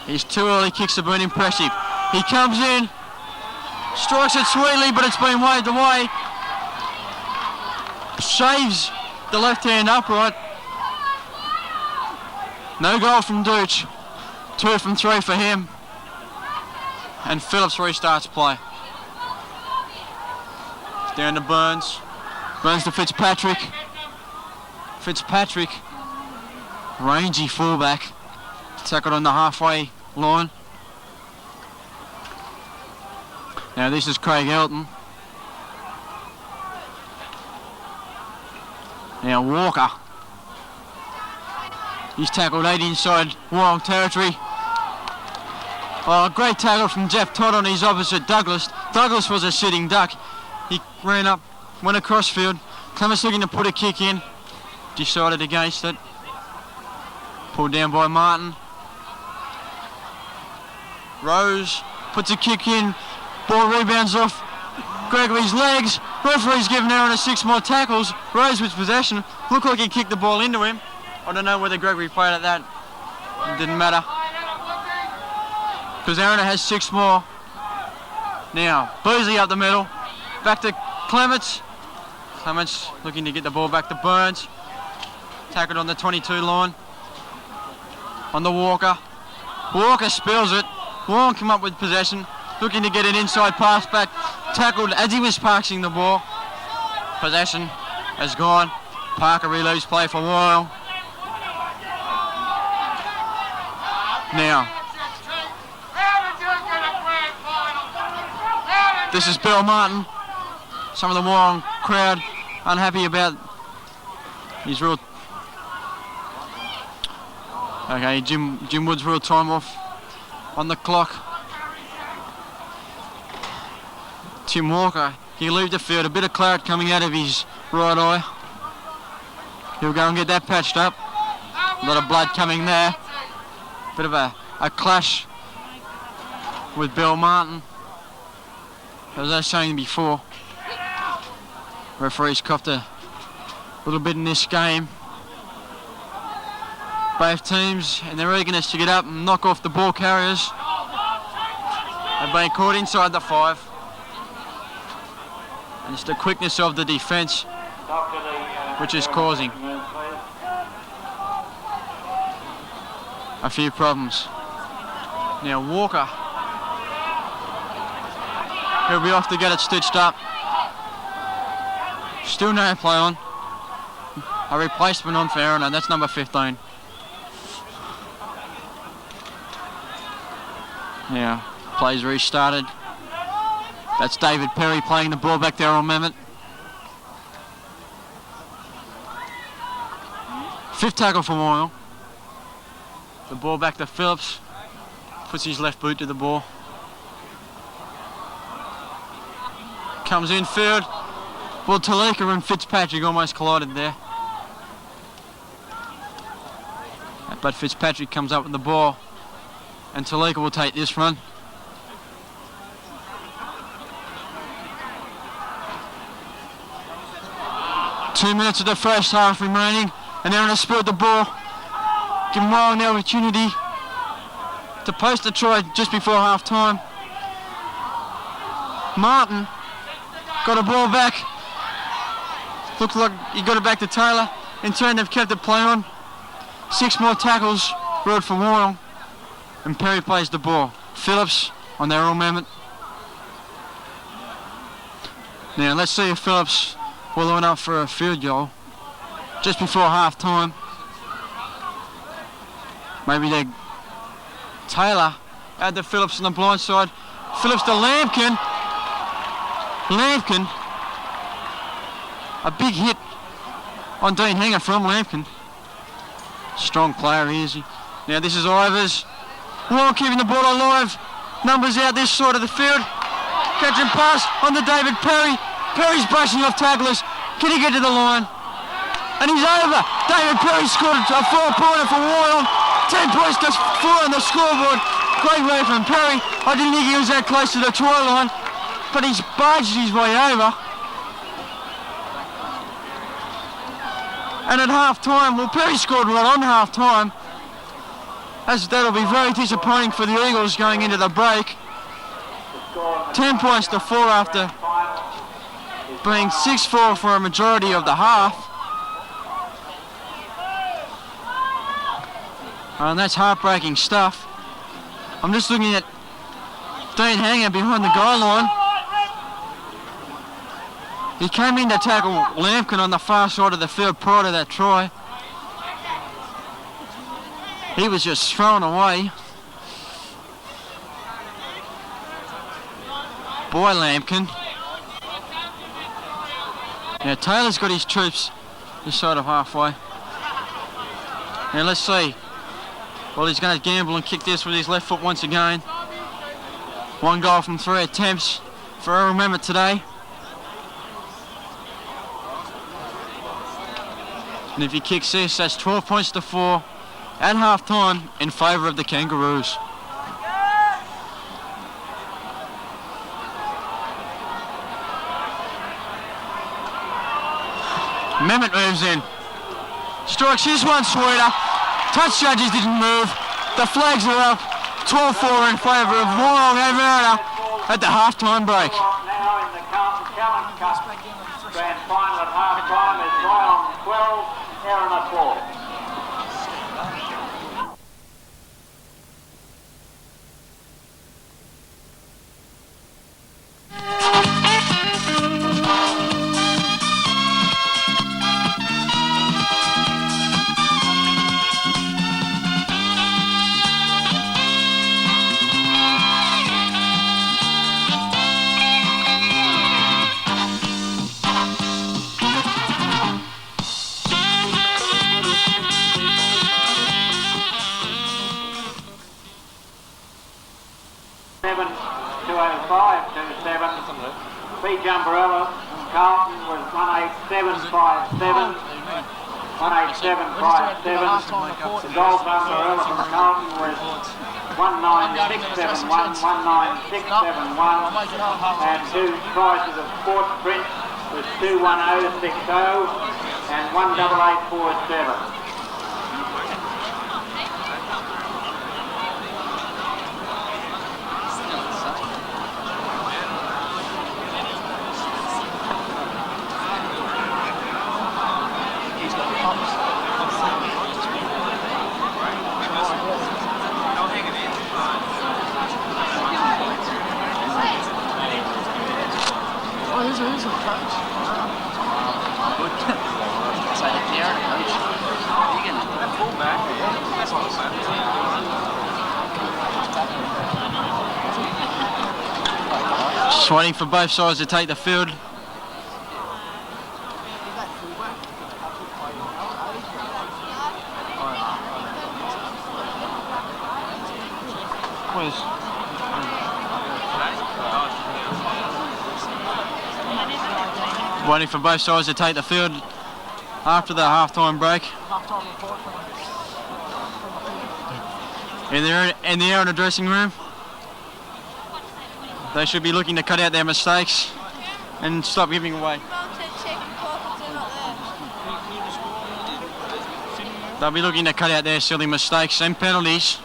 His 2 early kicks have been impressive. He comes in, strikes it sweetly, but it's been waved away. Saves the left hand upright. No goal from Dooch. 2 from 3 for him. And Phillips restarts play. It's down to Burns. Burns to Fitzpatrick. Fitzpatrick, rangy fullback, tackled on the halfway line. Now this is Craig Elton. Now Walker. He's tackled 8 inside Wyong territory. Oh, great tackle from Jeff Todd on his opposite Douglas. Douglas was a sitting duck. He ran up, went across field. Clements looking to put a kick in. Decided against it. Pulled down by Martin. Rose puts a kick in. Ball rebounds off Gregory's legs. Referee's given Erina 6 more tackles. Rose with possession. Looked like he kicked the ball into him. I don't know whether Gregory played at that. It didn't matter. Because Erina has 6 more. Now, Beasley up the middle. Back to Clements. Clements looking to get the ball back to Burns. Tackled on the 22 line. On the Walker. Walker spills it. Wyong come up with possession. Looking to get an inside pass back. Tackled as he was passing the ball. Possession has gone. Parker relieves play for Wyong. Now, this is Bill Martin. Some of the Wyong crowd unhappy about his real. Okay, Jim Wood's real time off on the clock. Tim Walker, he leaves the field, a bit of claret coming out of his right eye. He'll go and get that patched up. A lot of blood coming there. Bit of a clash with Bill Martin. As I was saying before, referees coughed a little bit in this game. Both teams and their eagerness to get up and knock off the ball carriers have been caught inside the 5. And it's the quickness of the defence which is causing a few problems. Now Walker, he'll be off to get it stitched up. Still no play on. A replacement on for Erina, that's number 15. Now, plays restarted. That's David Perry playing the ball back there on Mehmet. 5th tackle for Wyong. The ball back to Phillips. Puts his left boot to the ball. Comes in field. Well, Talika and Fitzpatrick almost collided there. But Fitzpatrick comes up with the ball. And Talika will take this run. Two minutes of the first half remaining. And Erina spilled the ball. Give Wyong the opportunity to post a try just before half time. Martin got a ball back. Looked like he got it back to Taylor. In turn, they've kept it play on. 6 more tackles brought for Wyong. And Perry plays the ball. Phillips on their own moment. Now let's see if Phillips will line up for a field goal just before half time. Maybe they Taylor had the Phillips on the blind side. Phillips to Lampkin. Lampkin. A big hit on Dean Hanger from Lampkin. Strong player, is he? Now this is Ivers. Wyong keeping the ball alive. Numbers out this side of the field. Catching pass on to David Perry. Perry's brushing off tacklers. Can he get to the line? And he's over. David Perry scored a 4-pointer for Wyong. 10 points to 4 on the scoreboard. Great work from Perry. I didn't think he was that close to the try line, but he's barged his way over. And at half time, well, Perry scored right on half time. That'll be very disappointing for the Eagles going into the break. 10 points to 4 after being 6-4 for a majority of the half. And that's heartbreaking stuff. I'm just looking at Dean Hanger behind the goal line. He came in to tackle Lampkin on the far side of the field prior to that try. He was just thrown away. Boy, Lampkin. Now Taylor's got his troops this side of halfway. Now let's see. Well, he's going to gamble and kick this with his left foot once again. 1 goal from 3 attempts for I remember today. And if he kicks this, that's 12 points to 4 at half time in favour of the Kangaroos. Mehmet moves in. Strikes this one sweeter. Touch judges didn't move. The flags are up. 12-4 in favour of Wyong and Erina at the half-time break. Now in the Carlton Challenge Cup grand final at half-time is Wyong 12, Erina 4. Beach Umbrella, Carlton was 18757. 18757. The Gold Umbrella from Carlton was 19671, 19671. And 2 prices of Sports Print was 21060 and 18847. Just waiting for both sides to take the field. please. Waiting for both sides to take the field after the half-time break. In the Erina dressing room, they should be looking to cut out their mistakes and stop giving away. They'll be looking to cut out their silly mistakes and penalties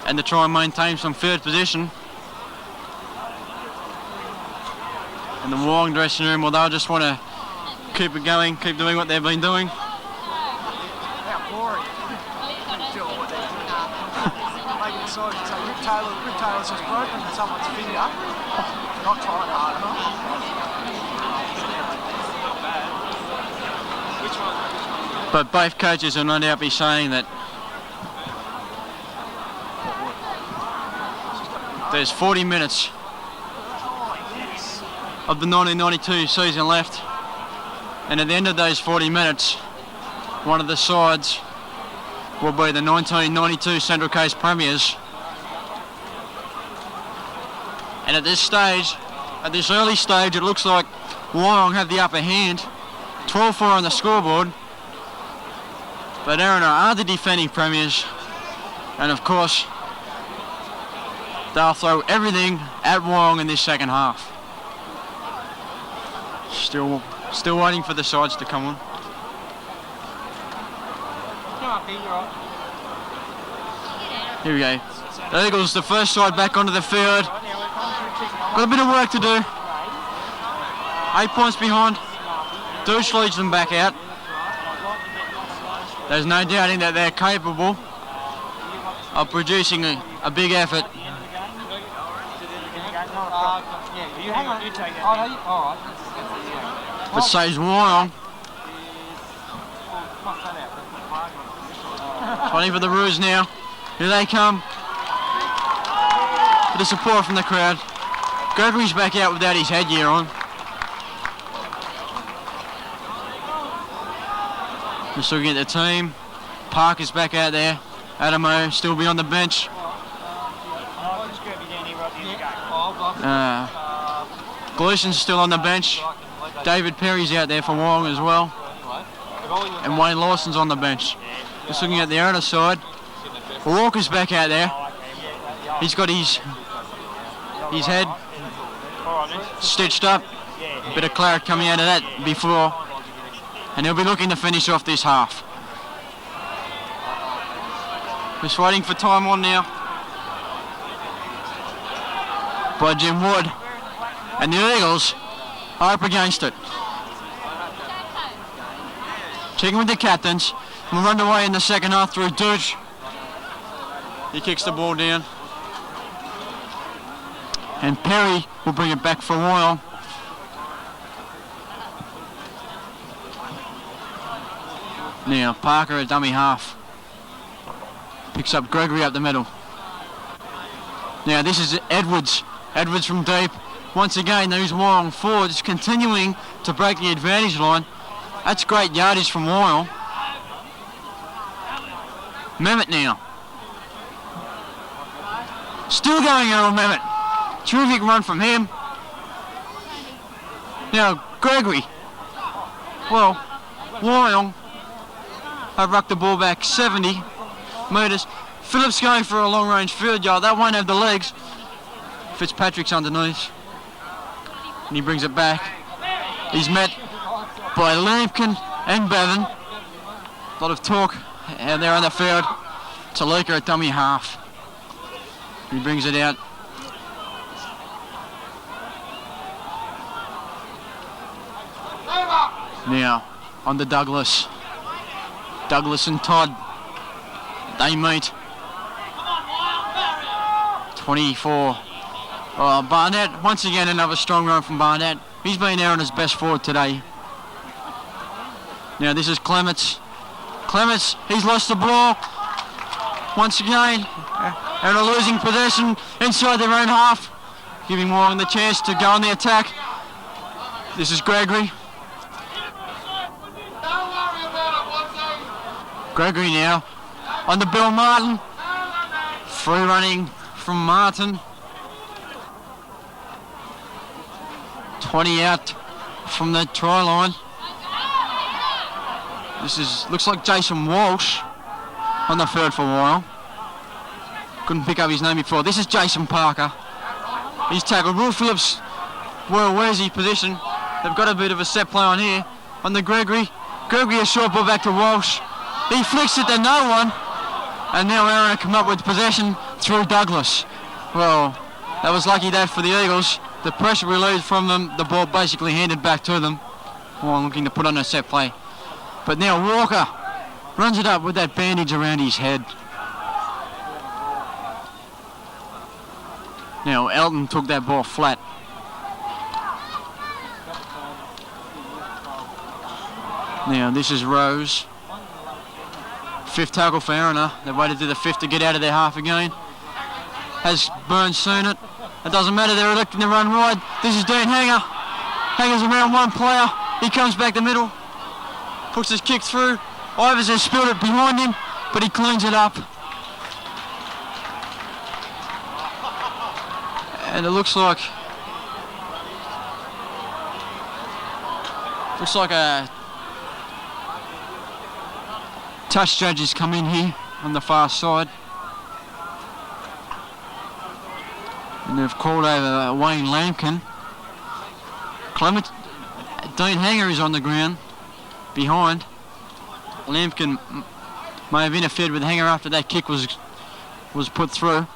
and to try and maintain some third position. In the Wyong dressing room, well, they'll just want to keep it going, keep doing what they've been doing. Taylor's just broken someone's finger. Not trying hard enough. But both coaches will no doubt be saying that there's 40 minutes of the 1992 season left, and at the end of those 40 minutes, one of the sides will be the 1992 Central Coast Premiers. And at this stage, at this early stage, it looks like Wyong have the upper hand, 12-4 on the scoreboard. But Erina are the defending premiers, and of course, they'll throw everything at Wyong in this second half. Still waiting for the sides to come on. Here we go. The Eagles, the first side back onto the field. Got a bit of work to do. 8 points behind. Douche leads them back out. There's no doubting that they're capable of producing a big effort. But says Wyong. Waiting for the Roos now. Here they come. Bit of support from the crowd. Gregory's back out without his headgear on. Just looking at the team. Parker's back out there. Adamo still be on the bench. Gleason's still on the bench. David Perry's out there for Wyong as well. And Wayne Lawson's on the bench. Just looking at the Erina side. Walker's back out there. He's got his head stitched up. A bit of claret coming out of that before. And he'll be looking to finish off this half. Just waiting for time on now by Jim Wood. And the Eagles are up against it. Checking with the captains. We'll run away in the second half through Dooch. He kicks the ball down. And Perry will bring it back for Wyong. Now Parker at dummy half. Picks up Gregory up the middle. Now this is Edwards. Edwards from deep. Once again, those Wyong forwards continuing to break the advantage line. That's great yardage from Wyong. Mehmet now. Still going on Mehmet. Terrific run from him. Now Gregory. Well, Wyong have rucked the ball back 70 metres. Phillips going for a long range field goal. That won't have the legs. Fitzpatrick's underneath. And he brings it back. He's met by Lampkin and Bevan. A lot of talk out there on the field. Talika at dummy half. He brings it out. Now, on to Douglas. Douglas and Todd. They meet. 24. Oh, Barnett, once again another strong run from Barnett. He's been Erina's best forward today. Now this is Clements. Clements, he's lost the ball. Once again, Erina losing possession inside their own half. Giving Wyong the chance to go on the attack. This is Gregory. Gregory now on the Bill Martin. Free running from Martin. 20 out from the try line. Looks like Jason Walsh on the field for a while. Couldn't pick up his name before. This is Jason Parker. He's tackled. Will Phillips, well, where's he position? They've got a bit of a set play on here. On the Gregory. Gregory a short ball back to Walsh. He flicks it to no one. And now Erina come up with possession through Douglas. Well, that was lucky that for the Eagles. The pressure relieved from them, the ball basically handed back to them. Well, looking to put on a set play. But now Walker runs it up with that bandage around his head. Now Elton took that ball flat. Now this is Rose. 5th tackle for Erina. They waited to the 5th to get out of their half again. Has Burns seen it? It doesn't matter, they're electing to run wide. This is Dean Hanger. Hanger's around one player. He comes back the middle. Puts his kick through. Ivers has spilled it behind him, but he cleans it up. And it looks like a touch judge has come in here on the far side. And they've called over Wayne Lampkin. Dean Hanger is on the ground behind. Lampkin may have interfered with Hanger after that kick was put through.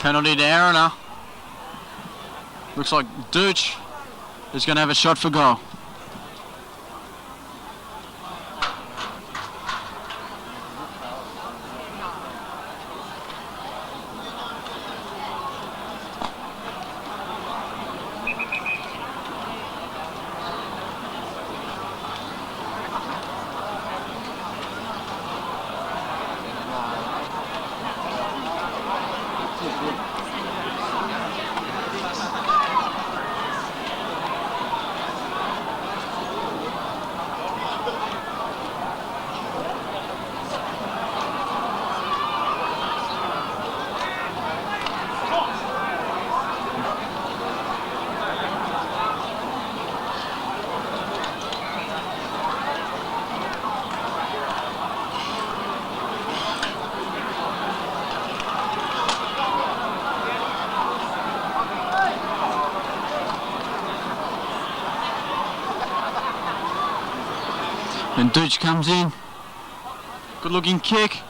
Penalty to Erina. Looks like Dooch is going to have a shot for goal. And Dooch comes in. Good looking kick.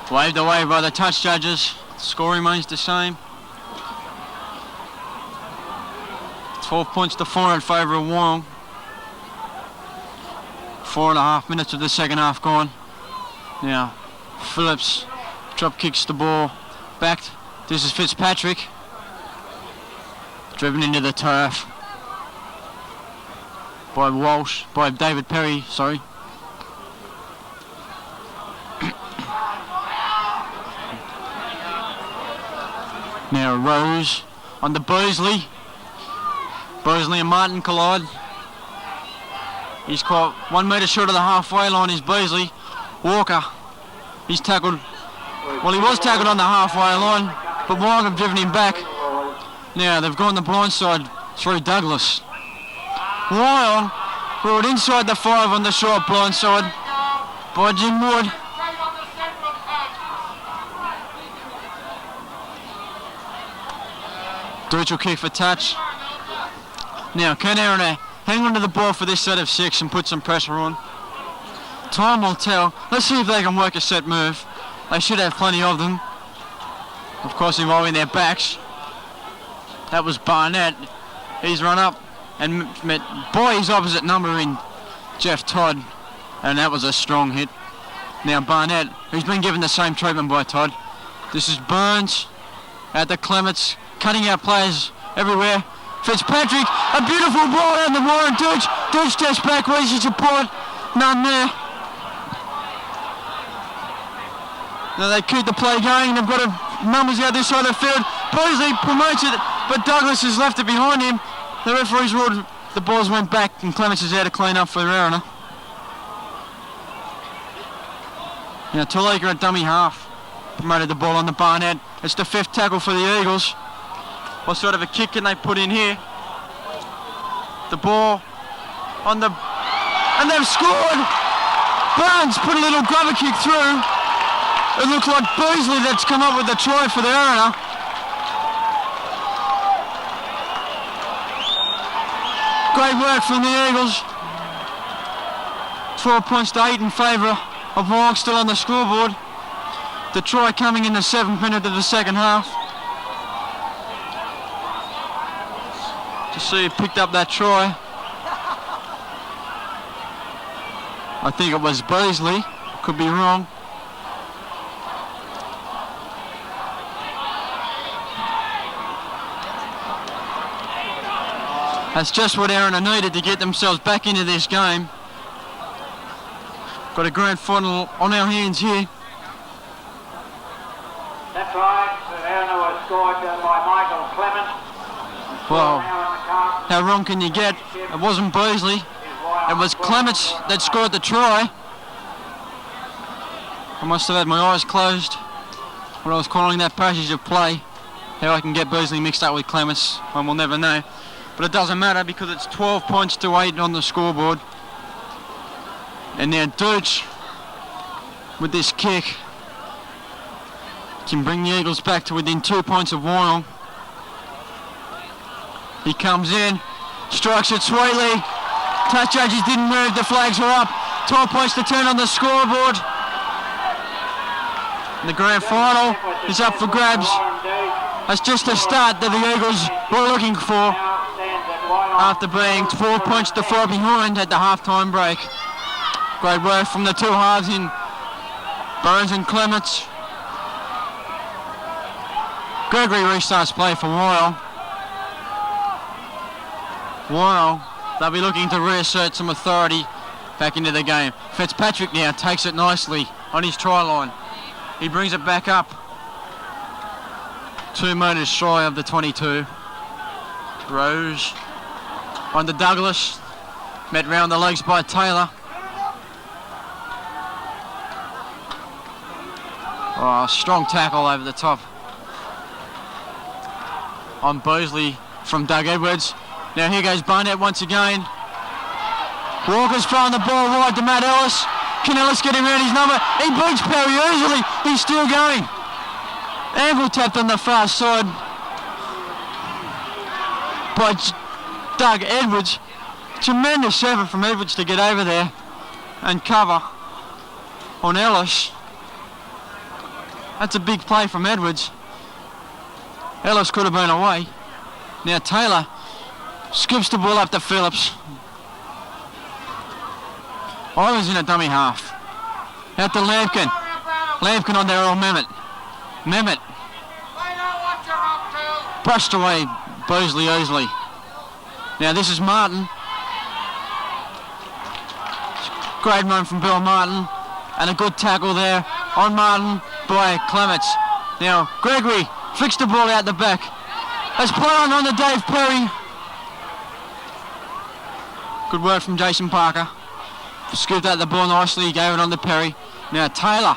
Waved away by the touch judges. Score remains the same. 12 points to 4 in favour of Wyong. 4.5 minutes of the second half gone. Now, Phillips drop kicks the ball back. This is Fitzpatrick. Driven into the turf by David Perry, sorry. Now Rose on the Bosley. Bosley and Martin collide. He's caught 1 metre short of the halfway line is Bosley. Walker, he's tackled, well he was tackled on the halfway line, but Wyong have driven him back. Now they've gone the blind side through Douglas. Wyong brought inside the 5 on the short blind side by Jim Wood. Dooch will kick for touch. Now can Erina hang on to the ball for this set of 6 and put some pressure on? Time will tell. Let's see if they can work a set move. They should have plenty of them. Of course involving their backs. That was Barnett. He's run up and met by his opposite number in Jeff Todd, and that was a strong hit. Now Barnett, who's been given the same treatment by Todd. This is Burns at the Clements, cutting out players everywhere. Fitzpatrick, a beautiful ball out the wire, and Dooch steps back, where's his support? None there. Now they keep the play going, they've got numbers out this side of the field. Bosley promotes it, but Douglas has left it behind him. The referee's ruled the balls went back and Clements is there to clean up for Erina. Now Talika at dummy half promoted the ball on the Barnett. It's the 5th tackle for the Eagles. What sort of a kick can they put in here? The ball on the... and they've scored! Burns put a little grubber kick through. It looks like Beasley that's come up with the try for the Erina. Great work from the Eagles. 12 points to 8 in favour of Wyong, still on the scoreboard. The try coming in the 7th minute of the second half. To see who picked up that try. I think it was Beasley. Could be wrong. That's just what Erina needed to get themselves back into this game. Got a grand final on our hands here. That's right. Erina was scored by Michael Clement. Well, how wrong can you get? It wasn't Beasley. It was Clements that scored the try. I must have had my eyes closed when I was calling that passage of play. How I can get Beasley mixed up with Clements, and we'll never know. But it doesn't matter because it's 12 points to 8 on the scoreboard. And now Deutsch, with this kick, can bring the Eagles back to within 2 points of Wyong. He comes in, strikes it sweetly. Touch judges didn't move, the flags are up. 12 points to 10 on the scoreboard. And the grand final is up for grabs. That's just the start that the Eagles were looking for after being 12 points to 4 behind at the half-time break. Great work from the two halves in Burns and Clements. Gregory restarts play for Wyong. Wyong, they'll be looking to reassert some authority back into the game. Fitzpatrick now takes it nicely on his try line. He brings it back up 2 metres shy of the 22. Rose on to Douglas, met round the legs by Taylor. Oh, strong tackle over the top on Beasley from Doug Edwards. Now here goes Barnett once again. Walker's throwing the ball wide to Matt Ellis. Can Ellis get him around his number? He beats Perry easily. He's still going. Ankle tapped on the far side by Doug Edwards. Tremendous effort from Edwards to get over there and cover on Ellis. That's a big play from Edwards. Ellis could have been away. Now Taylor scoops the ball up to Phillips. I was in a dummy half. Out to Lampkin. Lampkin on there, or Mehmet. Mehmet brushed away Beasley easily. Now this is Martin. Great run from Bill Martin. And a good tackle there on Martin by Clements. Now Gregory flicks the ball out the back. Let's play on to Dave Perry. Good work from Jason Parker. Scooped out the ball nicely, he gave it on to Perry. Now Taylor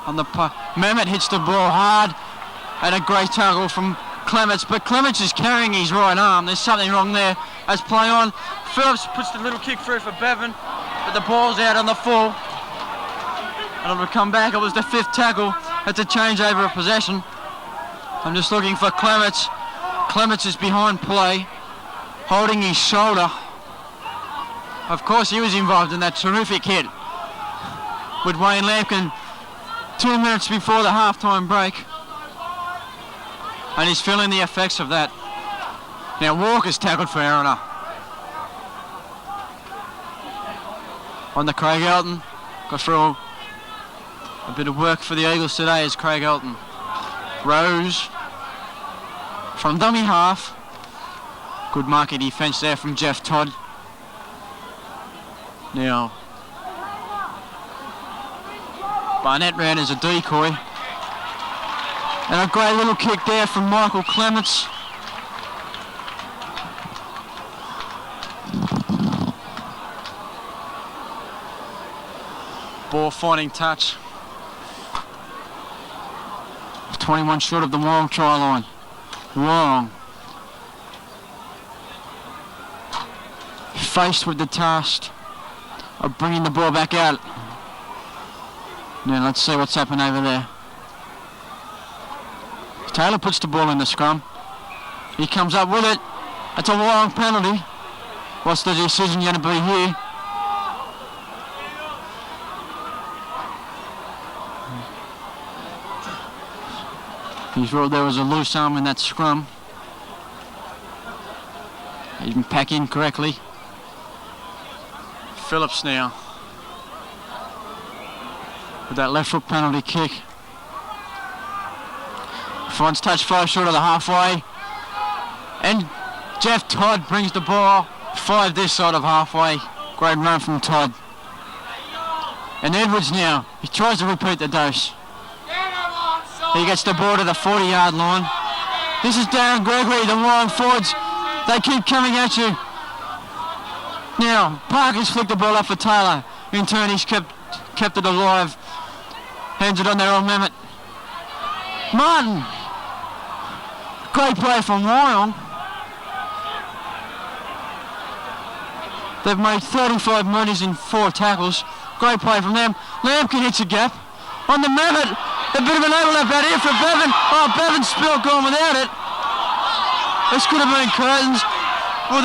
on the Mehmet hits the ball hard, and a great tackle from Clements, but Clements is carrying his right arm. There's something wrong there. Let's play on. Phillips puts the little kick through for Bevan, but the ball's out on the full. And it'll come back. It was the 5th tackle. That's a change over of possession. I'm just looking for Clements. Clements is behind play, holding his shoulder. Of course he was involved in that terrific hit with Wayne Lampkin 2 minutes before the half-time break. And he's feeling the effects of that. Now Walker's tackled for Erina. On the Craig Elton. Got through a bit of work for the Eagles today is Craig Elton. Rose from dummy half. Good marking defence there from Jeff Todd. Now Barnett ran as a decoy. And a great little kick there from Michael Clements. Ball finding touch. 21 short of the Wyong try line. Wyong. Faced with the task of bringing the ball back out. Now let's see what's happened over there. Taylor puts the ball in the scrum. He comes up with it. It's a Wyong penalty. What's the decision going to be here? He's ruled there was a loose arm in that scrum. He didn't pack in correctly. Phillips now with that left foot penalty kick. Finds touch 5 short of the halfway. And Jeff Todd brings the ball 5 this side of halfway. Great run from Todd. And Edwards now, he tries to repeat the dose. He gets the ball to the 40-yard line. This is Darren Gregory, the Wyong forwards. They keep coming at you. Now, Parker's flicked the ball up for Taylor. In turn, he's kept it alive. Hands it on there on Mehmet. Martin. Great play from Wyong. They've made 35 metres in 4 tackles. Great play from them. Lampkin hits a gap. On the Mehmet. A bit of an overlap out here for Bevan. Oh, Bevan's spill gone without it. This could have been Curtains. Well,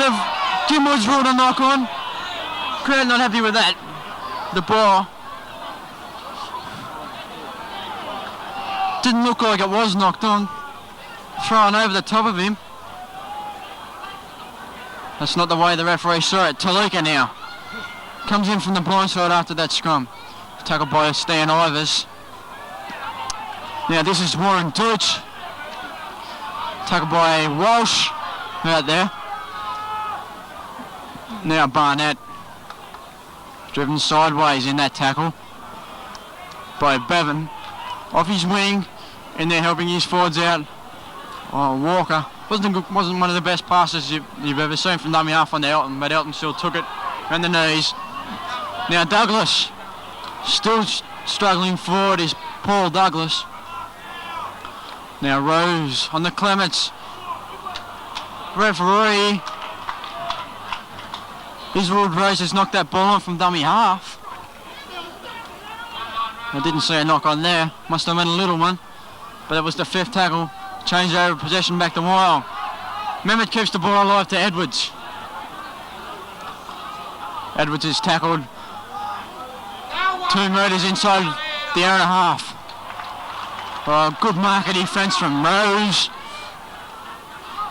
Jim Woods ruled a knock on. Curtin not happy with that. The ball didn't look like it was knocked on. Thrown over the top of him. That's not the way the referee saw it. Talika now comes in from the blind side after that scrum. Tackled by Stan Ivers. Now this is Warren Deutsch. Tackled by Walsh out there. Now Barnett. Driven sideways in that tackle by Bevan. Off his wing, and they're helping his forwards out. Oh, Walker. Wasn't one of the best passes you've ever seen from dummy half on the Elton, but Elton still took it around the knees. Now Douglas. Still struggling forward is Paul Douglas. Now Rose on the Clements. Referee. His ruled Rose has knocked that ball on from dummy half. I didn't see a knock on there. Must have been a little one. But it was the 5th tackle. Change over possession back to Wyong. Mehmet keeps the ball alive to Edwards. Edwards is tackled 2 metres inside the Erina half. Oh, good marker defence from Rose.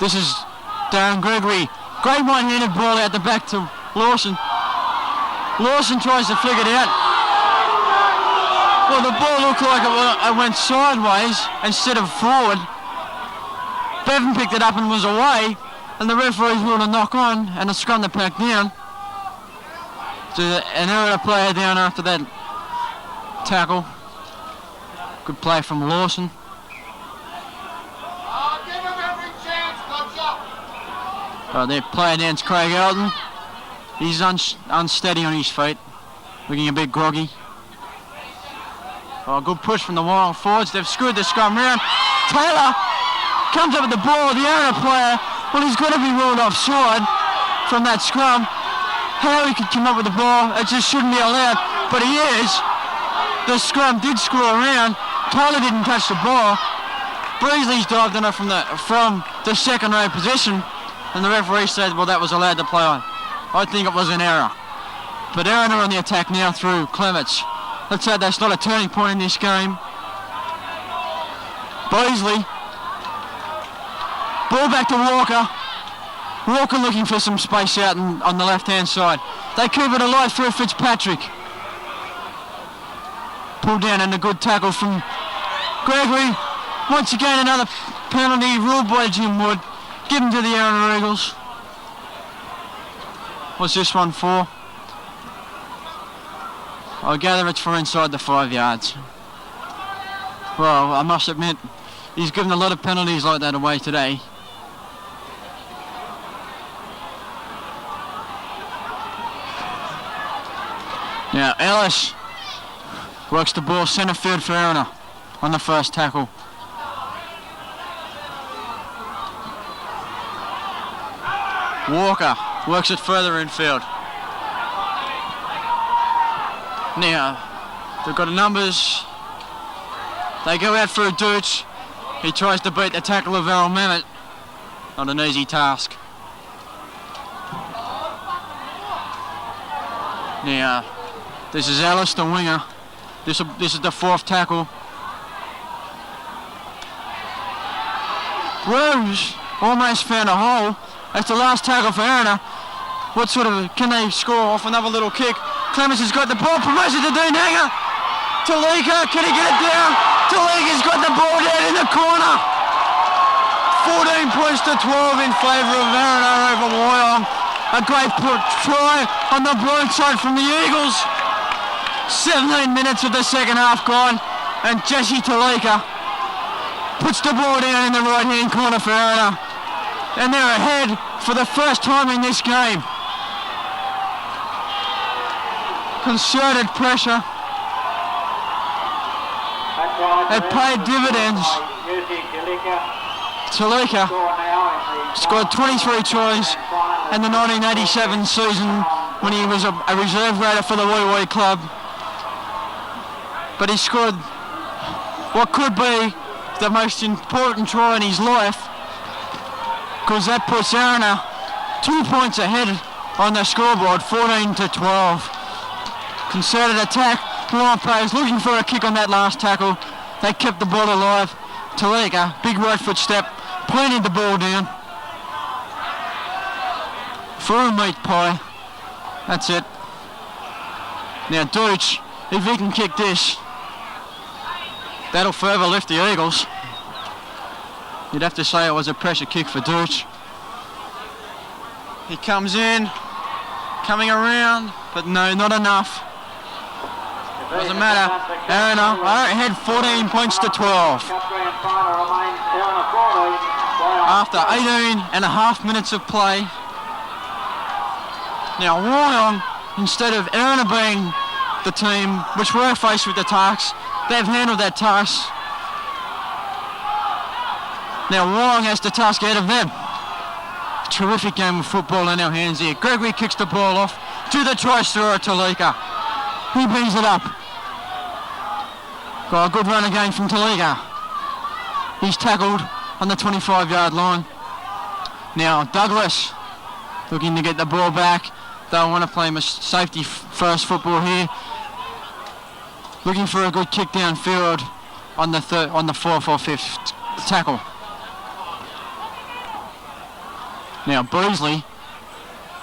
This is Darren Gregory. Great one-handed ball out the back to Lawson. Lawson tries to flick it out. Well, the ball looked like it went sideways instead of forward. Bevan picked it up and was away, and the referee's ruled a knock on and a scrum to pack down. So an error to player down after that tackle. Good play from Lawson. Give him every chance, Gosford. Their player down's Craig Elton. He's unsteady on his feet, looking a bit groggy. Oh, good push from the Wyong forwards. They've screwed the scrum round. Taylor comes up with the ball. The Erina player, well, he's got to be ruled offside from that scrum. How he could come up with the ball, it just shouldn't be allowed, but he is. The scrum did screw around. Taylor didn't touch the ball. Breesley's dived on it from the second row position, and the referee said, well, that was allowed to play on. I think it was an error. But Erina on the attack now through Clements. Let's say that's not a turning point in this game. Breesley. Ball back to Walker. Walker looking for some space out on the left-hand side. They keep it alive through Fitzpatrick. Pulled down and a good tackle from Gregory. Once again, another penalty ruled by Jim Wood. Given to the Erina Eagles. What's this one for? I gather it's for inside the 5 yards. Well, I must admit, he's given a lot of penalties like that away today. Now Ellis works the ball centre field for Erina on the first tackle. Walker works it further infield. Now, they've got the numbers. They go out for a Dooch. He tries to beat the tackle of Errol Mehmet. Not an easy task. Now, this is Ellis, the winger. This is the fourth tackle. Rose almost found a hole. That's the last tackle for Erina. What sort of, can they score off another little kick? Clements has got the ball, promotes it to Dean Hanger. Talika, can he get it down? Talika's got the ball down in the corner. 14 points to 12 in favour of Erina over Wyong. A great try on the blind side from the Eagles. 17 minutes of the second half gone, and Jesse Talika puts the ball down in the right-hand corner for Erina. And they're ahead for the first time in this game. Concerted pressure. It paid dividends. Talika scored 23 tries in the 1987 season when he was a reserve grader for the Wee club. But he scored what could be the most important try in his life, because that puts Erina 2 points ahead on the scoreboard, 14 to 12. Concerted attack, Lion players looking for a kick on that last tackle. They kept the ball alive. Talika, big right foot step, planted the ball down. For a meat pie. That's it. Now Dooch, if he can kick this, that'll further lift the Eagles. You'd have to say it was a pressure kick for Dooch. He comes in, coming around, but no, not enough. Doesn't matter. Erina are ahead 14 points to 12. After 18 and a half minutes of play. Now Wyong, instead of Erina being the team which were faced with the task, they've handled that task. Now Wyong has the task ahead of them. Terrific game of football in our hands here. Gregory kicks the ball off to the try scorer Talika. He brings it up. Got a good run again from Talika. He's tackled on the 25-yard line. Now Douglas looking to get the ball back. They'll want to play him a safety first football here. Looking for a good kick downfield on the fourth or fifth tackle. Now Beasley,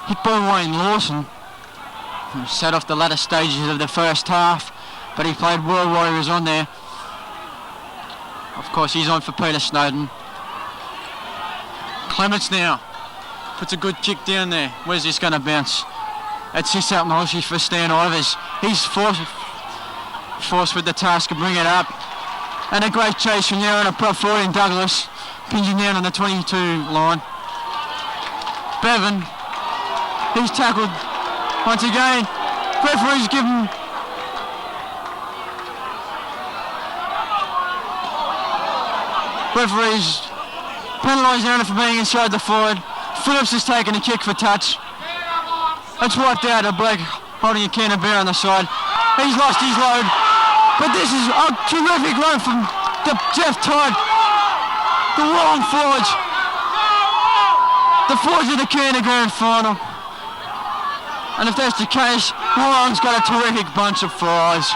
hit by Wayne Lawson, who set off the latter stages of the first half, but he played World Warriors on there. Of course, he's on for Peter Snowden. Clements now puts a good kick down there. Where's this going to bounce? It's just out Molshy for Stan Ivers. He's forced with the task to bring it up. And a great chase from there on a prop forward in Douglas, pinging down on the 22 line. Bevan, he's tackled once again. Referee's given penalised Erina for being inside the forward. Phillips has taken a kick for touch. It's wiped out a bloke holding a can of beer on the side. He's lost his load. But this is a terrific run from Jeff Todd. The Wyong Forge. The Forge of the Canada Grand Final. And if that's the case, Wyong's got a terrific bunch of fries.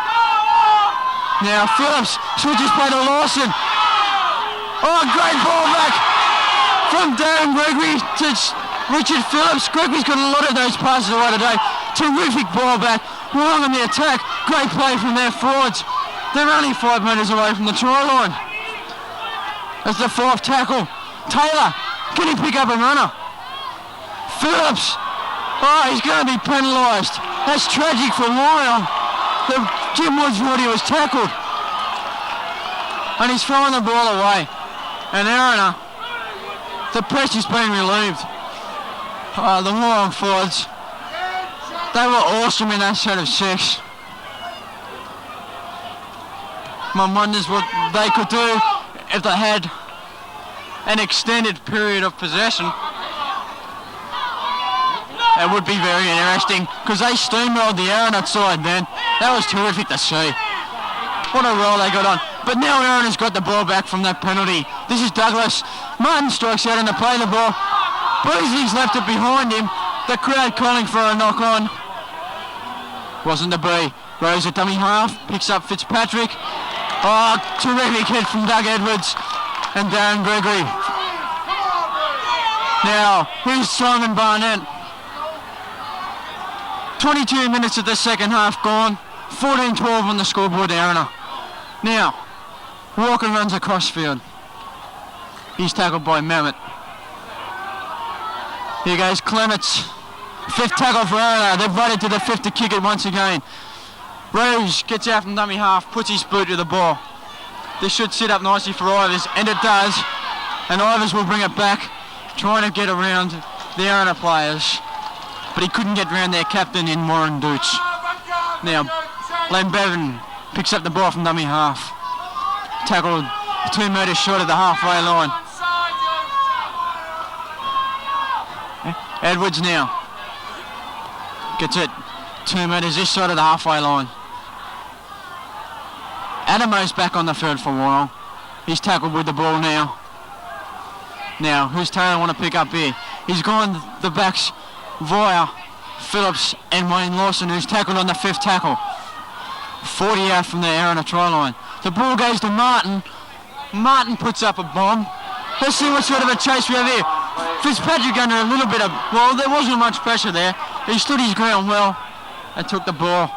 Now Phillips switches play to Lawson. Oh, great ball back from Darren Gregory to Richard Phillips. Gregory's got a lot of those passes away today. Terrific ball back. Wyong on the attack. Great play from their forwards. They're only 5 metres away from the try line. That's the fourth tackle. Taylor, can he pick up a runner? Phillips. Oh, he's going to be penalised. That's tragic for Wyong. Jim Woodsworthy was tackled. And he's throwing the ball away. And Erina, the pressure's been relieved. The Wyong forwards, they were awesome in that set of six. One wonders what they could do if they had an extended period of possession. It would be very interesting because they steamrolled the Erina side then. That was terrific to see. What a roll they got on. But now Erina's got the ball back from that penalty. This is Douglas. Martin strikes out and to play the ball. Breezy's left it behind him. The crowd calling for a knock on. Wasn't to be. Rose at dummy half. Picks up Fitzpatrick. Oh, terrific hit from Doug Edwards and Darren Gregory. Now, here's Simon Barnett. 22 minutes of the second half gone. 14-12 on the scoreboard, Erina. Now, Walker runs across field. He's tackled by Mehmet. Here goes Clements. Fifth tackle for Erina. They've voted to the fifth to kick it once again. Rose gets out from dummy half, puts his boot to the ball. This should sit up nicely for Ivers, and it does. And Ivers will bring it back, trying to get around the Erina players. But he couldn't get around their captain in Warren Dooch. Now, Len Bevan picks up the ball from dummy half. Tackled 2 metres short of the halfway line. Edwards now. Gets it 2 metres this side of the halfway line. Adamo's back on the field for Wyong. He's tackled with the ball now. Now, who's Taylor want to pick up here? He's gone the backs via Phillips and Wayne Lawson, who's tackled on the fifth tackle. 40 out from the Erina try line. The ball goes to Martin. Martin puts up a bomb. Let's see what sort of a chase we have here. Fitzpatrick under a little bit of... Well, there wasn't much pressure there. He stood his ground well and took the ball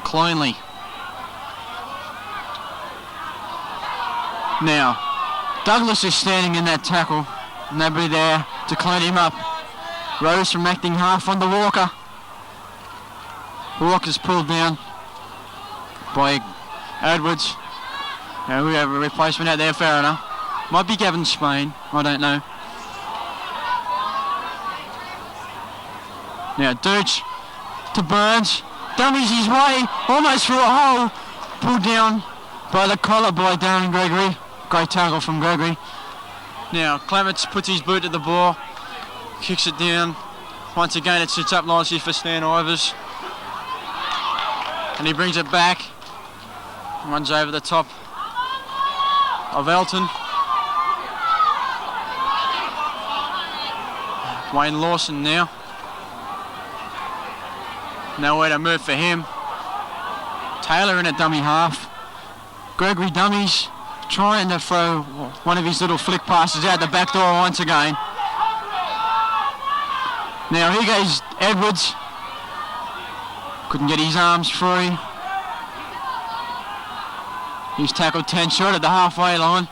cleanly. Now, Douglas is standing in that tackle. Nobody there to clean him up. Rose from acting half onto Walker. Walker's pulled down by Edwards. Now we have a replacement out there, fair enough. Might be Gavin Spain, I don't know. Now Dooch to Burns. Dummies his way, almost through a hole. Pulled down by the collar by Darren Gregory. Great tackle from Gregory. Now Clements puts his boot to the ball. Kicks it down. Once again it sits up nicely for Stan Ivers. And he brings it back. Runs over the top of Elton. Wayne Lawson now. Nowhere to move for him. Taylor in a dummy half. Gregory dummies, trying to throw one of his little flick passes out the back door once again. Now here goes Edwards. Couldn't get his arms free. He's tackled 10 short at the halfway line.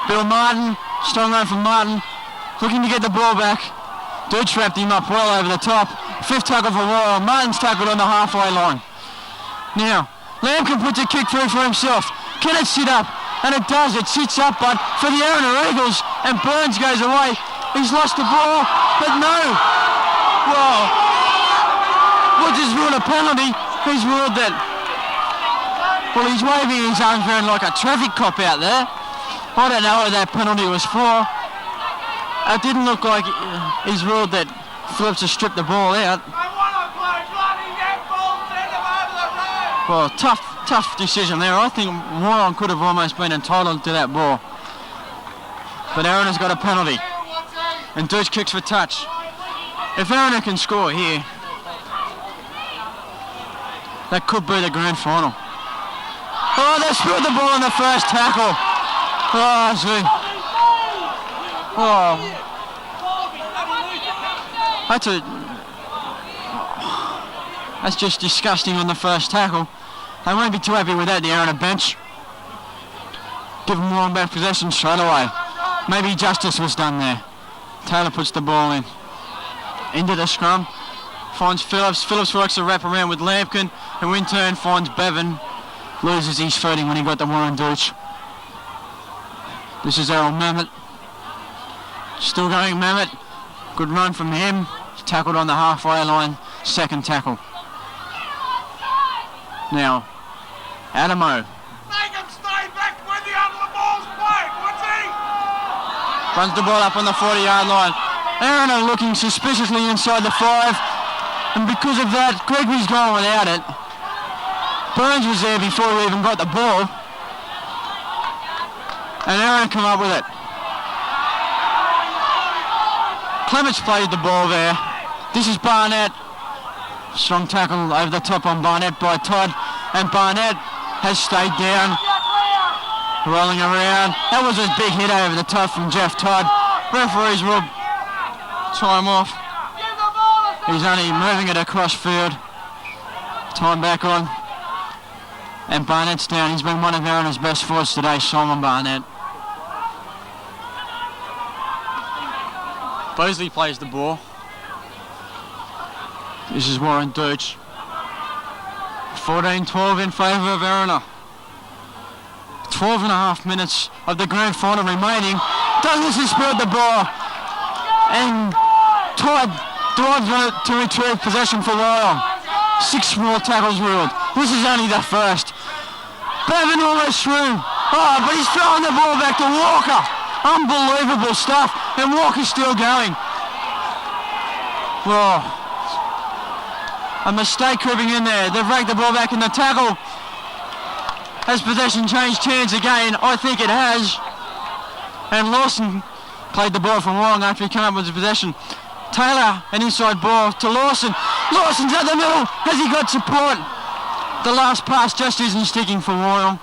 Bill Martin, strong run from Martin, looking to get the ball back. Dooch wrapped him up well over the top. Fifth tackle for Royal. Martin's tackled on the halfway line. Now, Lampkin puts a kick through for himself. Can it sit up? And it does. It sits up, but for the Erina Eagles, and Burns goes away. He's lost the ball, but no. Whoa. Well, just ruled a penalty. He's ruled that. Well, he's waving his arms around like a traffic cop out there. I don't know what that penalty was for. It didn't look like he's ruled that Phillips has stripped the ball out. Well, tough decision there. I think Wyong could have almost been entitled to that ball. But Erina's got a penalty. And Dooch kicks for touch. If Erina can score here, that could be the grand final. Oh, they spilled the ball in the first tackle. Oh, see. Oh. That's just disgusting on the first tackle. They won't be too happy with that, the Erina bench. Give them one back possession straight away. Maybe justice was done there. Taylor puts the ball in. Into the scrum. Finds Phillips. Phillips works a wrap around with Lampkin, who in turn finds Bevan. Loses his footing when he got the Warren Dooch. This is Errol Mehmet. Still going Mehmet. Good run from him. Tackled on the halfway line. Second tackle. Now, Adamo Make him stay back when the other ball's played. What's he? runs the ball up on the 40-yard line. Erina looking suspiciously inside the 5, and because of that, Gregory's gone without it. Burns was there before he even got the ball, and Erina come up with it. Clements played the ball there. This is Barnett. Strong tackle over the top on Barnett by Todd, and Barnett has stayed down, rolling around. That was a big hit over the top from Jeff Todd. Referees will time off. He's only moving it across field. Time back on. And Barnett's down. He's been one of Erina's best forwards today, Simon Barnett. Bosley plays the ball. This is Warren Deutsch. 14-12 in favour of Erina. 12.5 minutes of the grand final remaining. Douglas has spilled the ball, and Todd drives on it to retrieve possession for Wyong. 6 more tackles ruled. This is only the first. Bevan almost through. Oh, but he's throwing the ball back to Walker. Unbelievable stuff, and Walker's still going. Whoa. A mistake creeping in there. They've raked the ball back in the tackle. Has possession changed hands again? I think it has. And Lawson played the ball from Wyong after he came up with the possession. Taylor, an inside ball to Lawson. Lawson's at the middle. Has he got support? The last pass just isn't sticking for Wyong.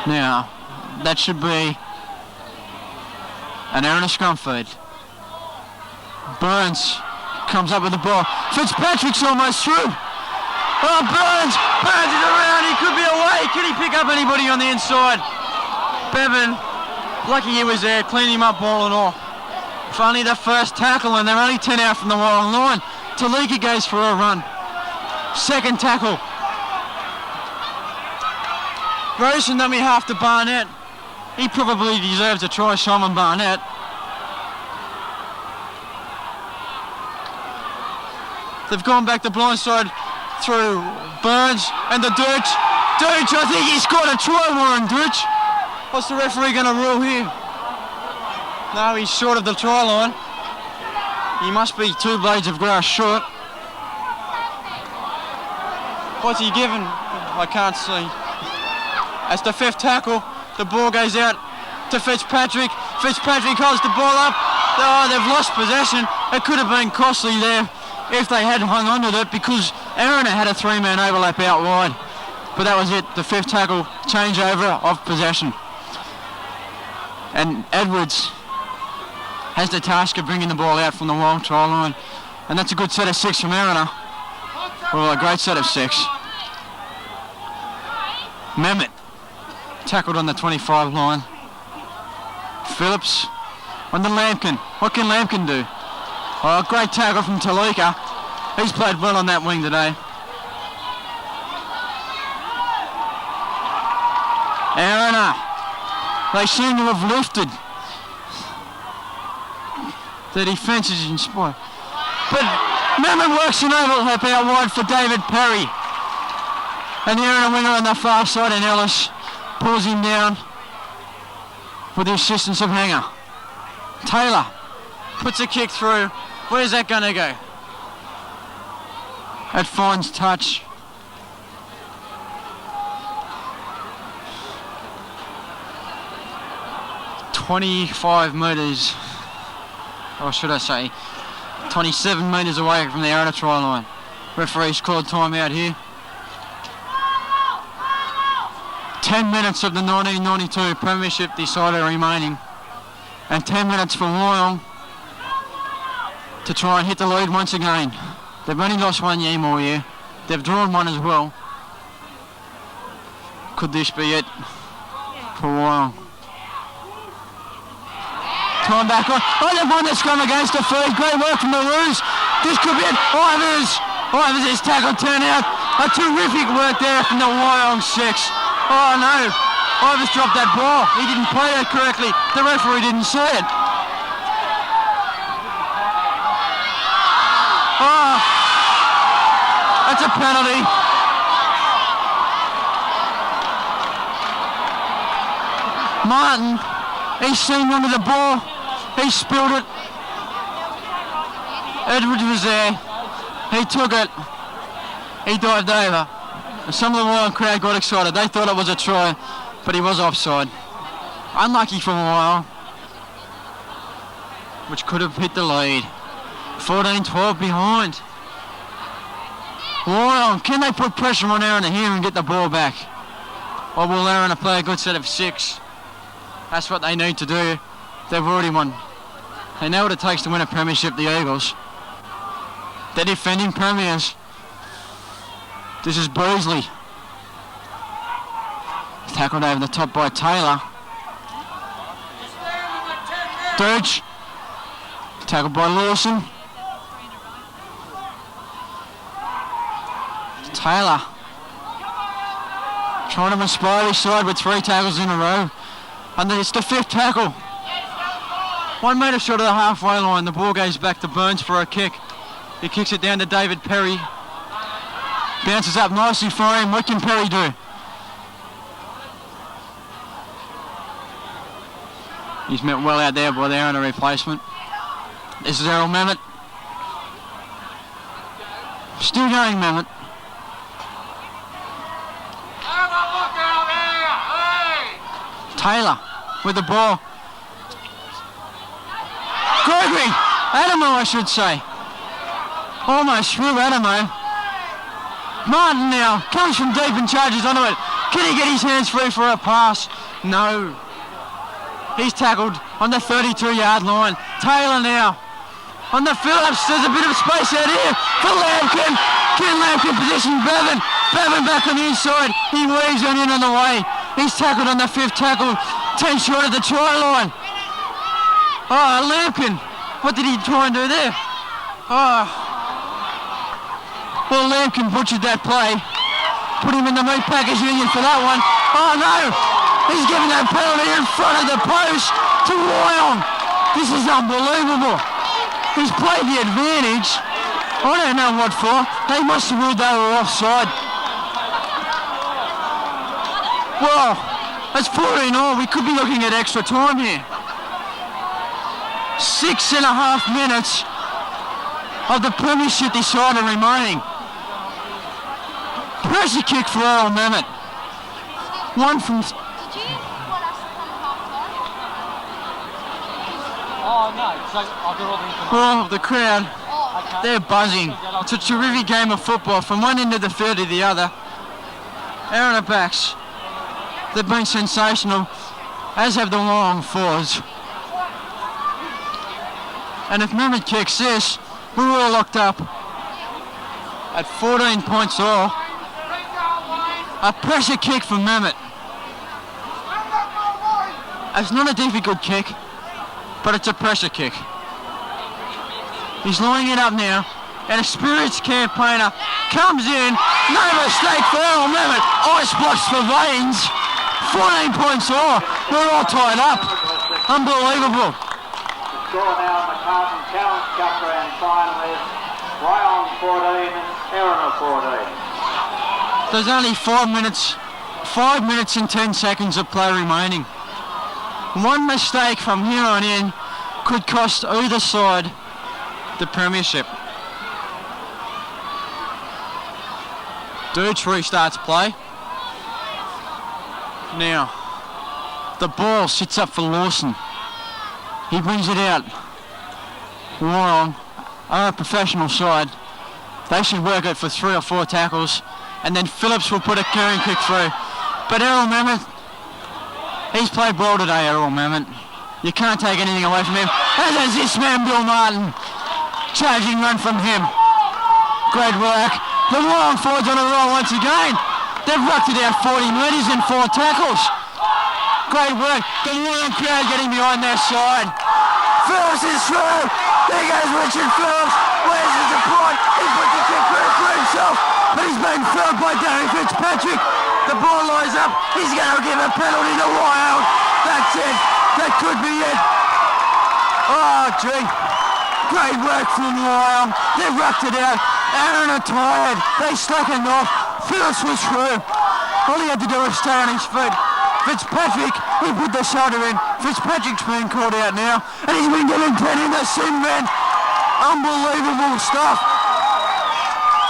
Now, that should be an Erina scrum feed. Burns comes up with the ball. Fitzpatrick's almost through. Oh, Burns! Burns is around. He could be away. Can he pick up anybody on the inside? Bevan, lucky he was there, cleaned him up ball and all. Finally the first tackle, and they're only 10 out from the Wyong line. Talika goes for a run. Second tackle. Rosen dummy half to Barnett. He probably deserves a try, Simon Barnett. They've gone back the blind side through Burns and the Deutsch. Deutsch, I think he scored a try, Warren Deutsch. What's the referee going to rule here? No, he's short of the try line. He must be 2 blades of grass short. What's he given? I can't see. As the 5th tackle, the ball goes out to Fitzpatrick. Fitzpatrick holds the ball up. Oh, they've lost possession. It could have been costly there if they had hung on to it, because Erina had a 3-man overlap out wide. But that was it, the 5th tackle, changeover of possession. And Edwards has the task of bringing the ball out from the Wyong try line. And that's a good set of 6 from Erina. Well, a great set of 6. Mehmet tackled on the 25 line. Phillips on the Lampkin. What can Lampkin do? Oh, great tackle from Talika. He's played well on that wing today. Erina. They seem to have lifted. The defence is in spot. But Mehmet works an overlap out wide for David Perry. And the Erina winger on the far side, and Ellis pulls him down with the assistance of Hanger. Taylor puts a kick through. Where's that going to go? It finds touch. "25 metres, or should I say 27 metres away from the Erina try line. Referee's called timeout here. 10 minutes of the 1992 Premiership decider remaining, and 10 minutes for Wyong to try and hit the lead once again. They've only lost 1 game all year. They've drawn 1 as well. Could this be it for Wyong? Time back on. Oh, they've won the scrum against the feed. Great work from the Roos. This could be it. Ivers is tackle turn out. A terrific work there from the Wyong 6. Oh no, Ivers dropped that ball. He didn't play that correctly. The referee didn't see it. Oh, that's a penalty. Martin, he's seen under the ball. He spilled it. Edwards was there. He took it. He dived over. And some of the Wyong crowd got excited. They thought it was a try, but he was offside. Unlucky for Wyong, which could have hit the lead. 14-12 behind. Wyong, can they put pressure on Erina here and get the ball back? Or will Erina play a good set of 6? That's what they need to do. They've already won. They know what it takes to win a premiership, the Eagles. They're defending premiers. This is Beasley. Tackled over the top by Taylor. Dirge. Tackled by Lawson. Taylor. Trying to inspire his side with 3 tackles in a row. And then it's the 5th tackle. 1 metre short of the halfway line. The ball goes back to Burns for a kick. He kicks it down to David Perry. Bounces up nicely for him. What can Perry do? He's met well out there by the Erina replacement. This is Errol Mehmet. Still going, Mehmet. Taylor with the ball. Gregory! Adamo, I should say. Almost through Adamo. Martin now comes from deep and charges onto it. Can he get his hands free for a pass? No. He's tackled on the 32-yard line. Taylor now on the Phillips. There's a bit of space out here for Lampkin. Can Lampkin position Bevan? Bevan back on the inside. He weaves on in on the way. He's tackled on the 5th tackle. 10 short of the try line. Oh, Lampkin. What did he try and do there? Oh. Well, Lampkin butchered that play. Put him in the meat packers union for that one. Oh, no. He's giving that penalty in front of the post to Wyong. This is unbelievable. He's played the advantage. I don't know what for. They must have ruled they were offside. Well, that's 14-all. We could be looking at extra time here. 6.5 minutes of the premiership decider remaining. Pressure kick for Errol Mehmet. One from... Oh, the crowd, they're buzzing. It's a terrific game of football from one end of the field to the other. Erina backs, they've been sensational, as have the Wyong forwards. And if Mehmet kicks this, we're all locked up at 14 points all. A pressure kick from Mehmet. It's not a difficult kick, but it's a pressure kick. He's lining it up now. An experienced campaigner comes in. No mistake for Errol Mehmet. Ice blocks for Veins. 14 points all. We're all tied up. Unbelievable. The score now in the Carlton Challenge Cup Grand Final is Wyong 14 and Erina 14. There's only 5 minutes and 10 seconds of play remaining. One mistake from here on in could cost either side the premiership. Dooch restarts play. Now, the ball sits up for Lawson. He brings it out. Wyong are a professional side. They should work it for 3 or 4 tackles, and then Phillips will put a carrying kick through. But Errol Mehmet, he's played well today, Errol Mehmet. You can't take anything away from him. As is this man, Bill Martin. Charging run from him. Great work. The Wyong forwards on a roll once again. They've rocked it out 40 metres in 4 tackles. Great work. The Wyong crowd getting behind their side. Phillips is through. There goes Richard Phillips. Where's the support? He puts the kick through for himself. but he's been fouled by Darren Fitzpatrick. The ball lies up. He's going to give a penalty to Wyong. That's it. That could be it. Oh, gee. Great work from Wyong. They've rocked it out. Aaron are tired. They slackened off. Phillips was through. All he had to do was stay on his feet. Fitzpatrick, he put the shoulder in. Fitzpatrick's been called out now, and he's been given 10 in the sin bin. Unbelievable stuff.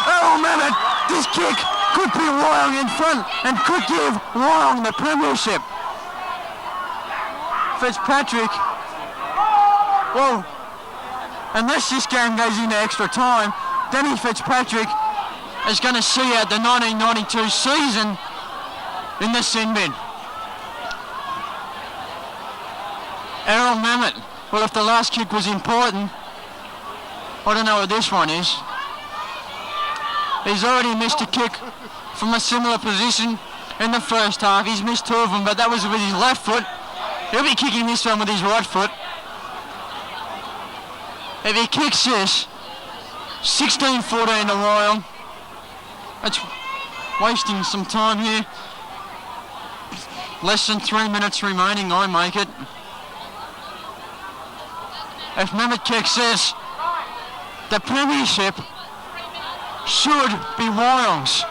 Oh, Mehmet, this kick could put Wyong in front and could give Wyong the premiership. Fitzpatrick, well, unless this game goes into extra time, Danny Fitzpatrick is going to see out the 1992 season in the sin bin. Errol Mehmet, well, if the last kick was important, I don't know what this one is. He's already missed a kick from a similar position in the first half. He's missed 2 of them, but that was with his left foot. He'll be kicking this one with his right foot. If he kicks this, 16-14 to Wyong. That's wasting some time here. Less than 3 minutes remaining, I make it. If Mehmet kicks this, the premiership should be Wyong's.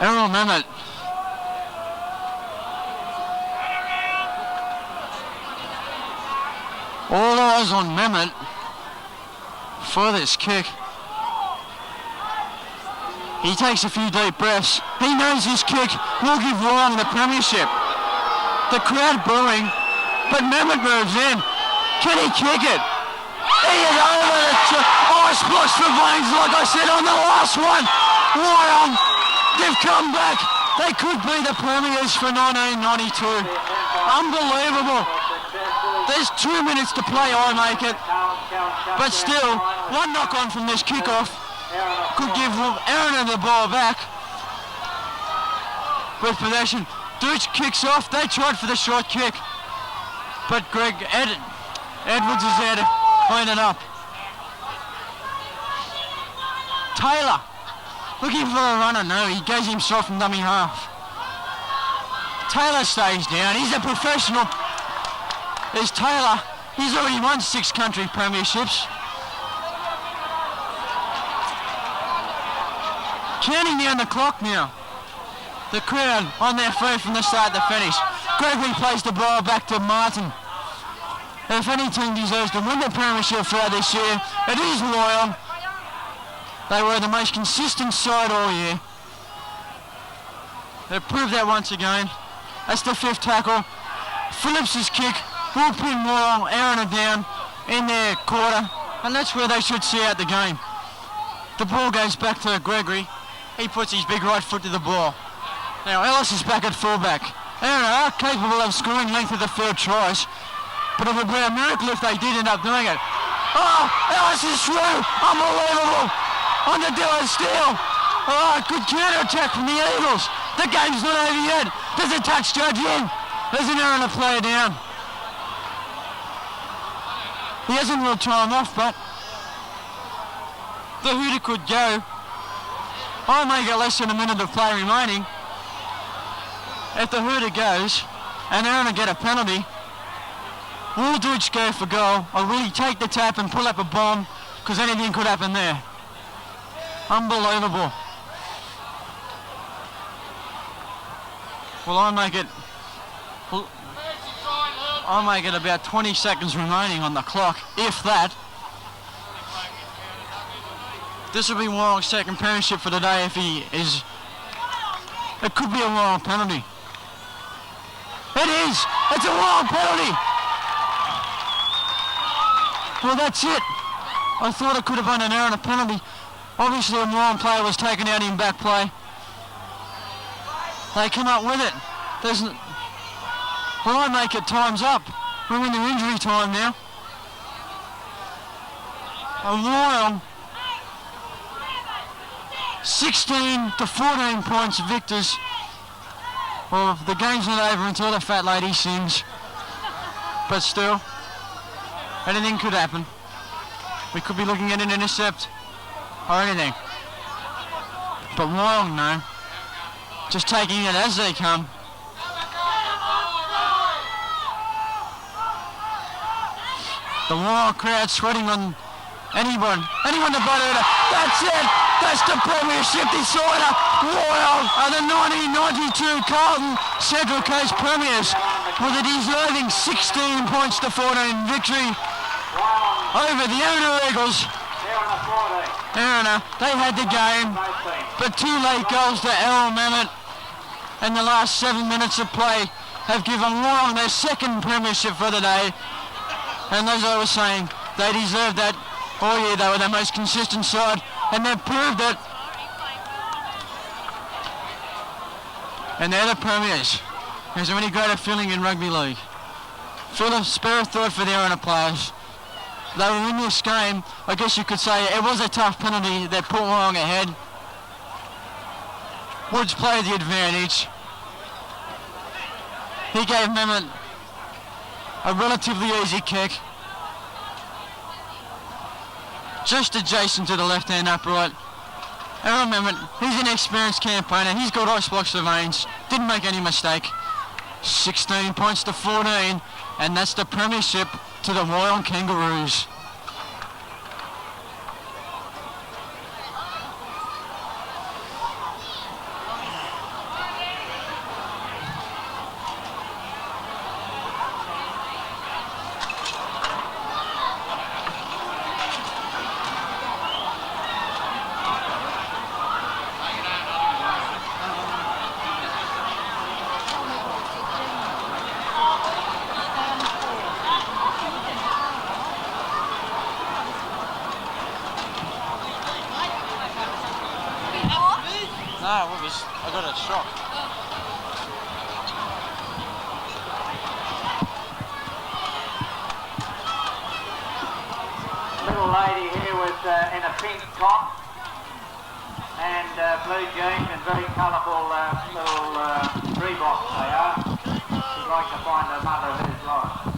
Errol Mehmet. All eyes on Mehmet for this kick. He takes a few deep breaths. He knows this kick will give Wyong the premiership. The crowd booing, but Mehmet moves in. Can he kick it? He is over the ice blocks for Veins, like I said on the last one. Wyong, they've come back. They could be the premiers for 1992. Unbelievable. There's 2 minutes to play, I make it. But still, one knock on from this kickoff could give Erina the ball back. With possession, Dooch kicks off. They tried for the short kick, but Edwards is there to clean it up. Taylor, looking for a runner. No, he goes himself from dummy half. Taylor stays down. He's a professional. There's Taylor. He's already won 6 country premierships. Counting down the clock now. The crowd on their feet from the start to finish. Gregory plays the ball back to Martin. If any team deserves to win the premiership throughout this year, it is Wyong. They were the most consistent side all year. They've proved that once again. That's the 5th tackle. Phillips' kick will pin Wyong, Erina down in their quarter, and that's where they should see out the game. The ball goes back to Gregory. He puts his big right foot to the ball. Now Ellis is back at fullback. Erina are capable of scoring length of the field tries, but it would be a miracle if they did end up doing it. Oh, Ellis is through! Unbelievable! On the Dylan Steele! Oh, good counter-attack from the Eagles. The game's not over yet. There's a touch judge in. There's an Erina player down. He hasn't ruled time off, but the hooter could go. I may get less than a minute of play remaining. If the hooter goes and Erina get a penalty, will Dooch go for goal, or will he take the tap and pull up a bomb? Because anything could happen there. Unbelievable. Well, I'll make it about 20 seconds remaining on the clock, if that. This will be Wyong's second premiership for the day if he is. It could be a Wyong penalty. It is! It's a Wyong penalty! Well, that's it. I thought it could have been an Erina penalty. Obviously, a Wyong player was taken out in back play. They come up with it. Well, I make it time's up. We're in the injury time now. And Wyong, 16-14 points victors. Well, the game's not over until the fat lady sings. But still, anything could happen. we could be looking at an intercept or anything. But Wyong, no. Just taking it as they come. The Wyong crowd sweating on anyone to butt it. That's it. That's the premiership decider. Wyong are the 1992 Carlton Central Coast Premiers with a deserving 16 points to 14 victory over the Erina Eagles. Erina, they had the game, but 2 late goals to Errol Mehmet in the last 7 minutes of play have given Wyong their second premiership for the day. And as I was saying, they deserved that all year. They were the most consistent side, and they've proved it. And they're the premiers. Is there any greater feeling in rugby league? Feel a spare thought for the Erina players. They were in this game. I guess you could say it was a tough penalty that put Wyong ahead. Woods played the advantage. He gave Mehmet a relatively easy kick. Just adjacent to the left-hand upright. Errol Mehmet, he's an experienced campaigner. He's got ice blocks to veins. Didn't make any mistake. 16 points to 14, and that's the premiership to the Wyong Kangaroos. No, I got a shock. Little lady here was in a pink top and blue jeans and very colourful little Reeboks they are. She'd like to find her mother who's lost.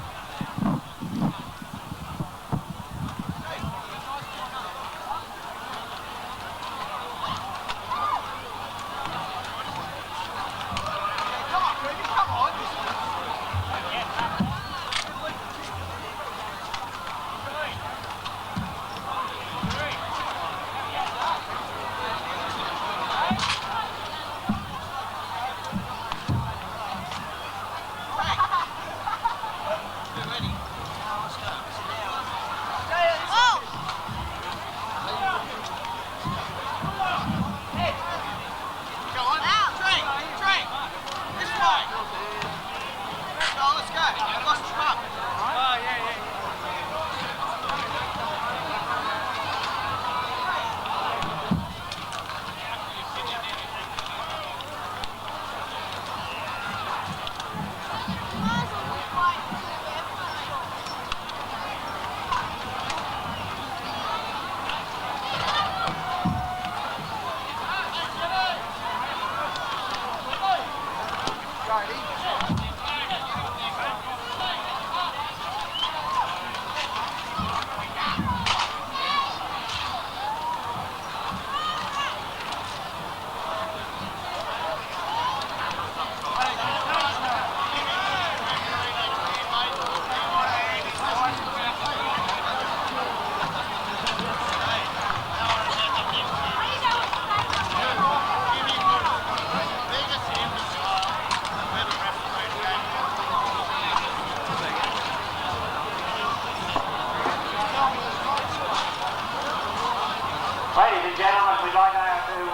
Ladies and gentlemen, we'd like now to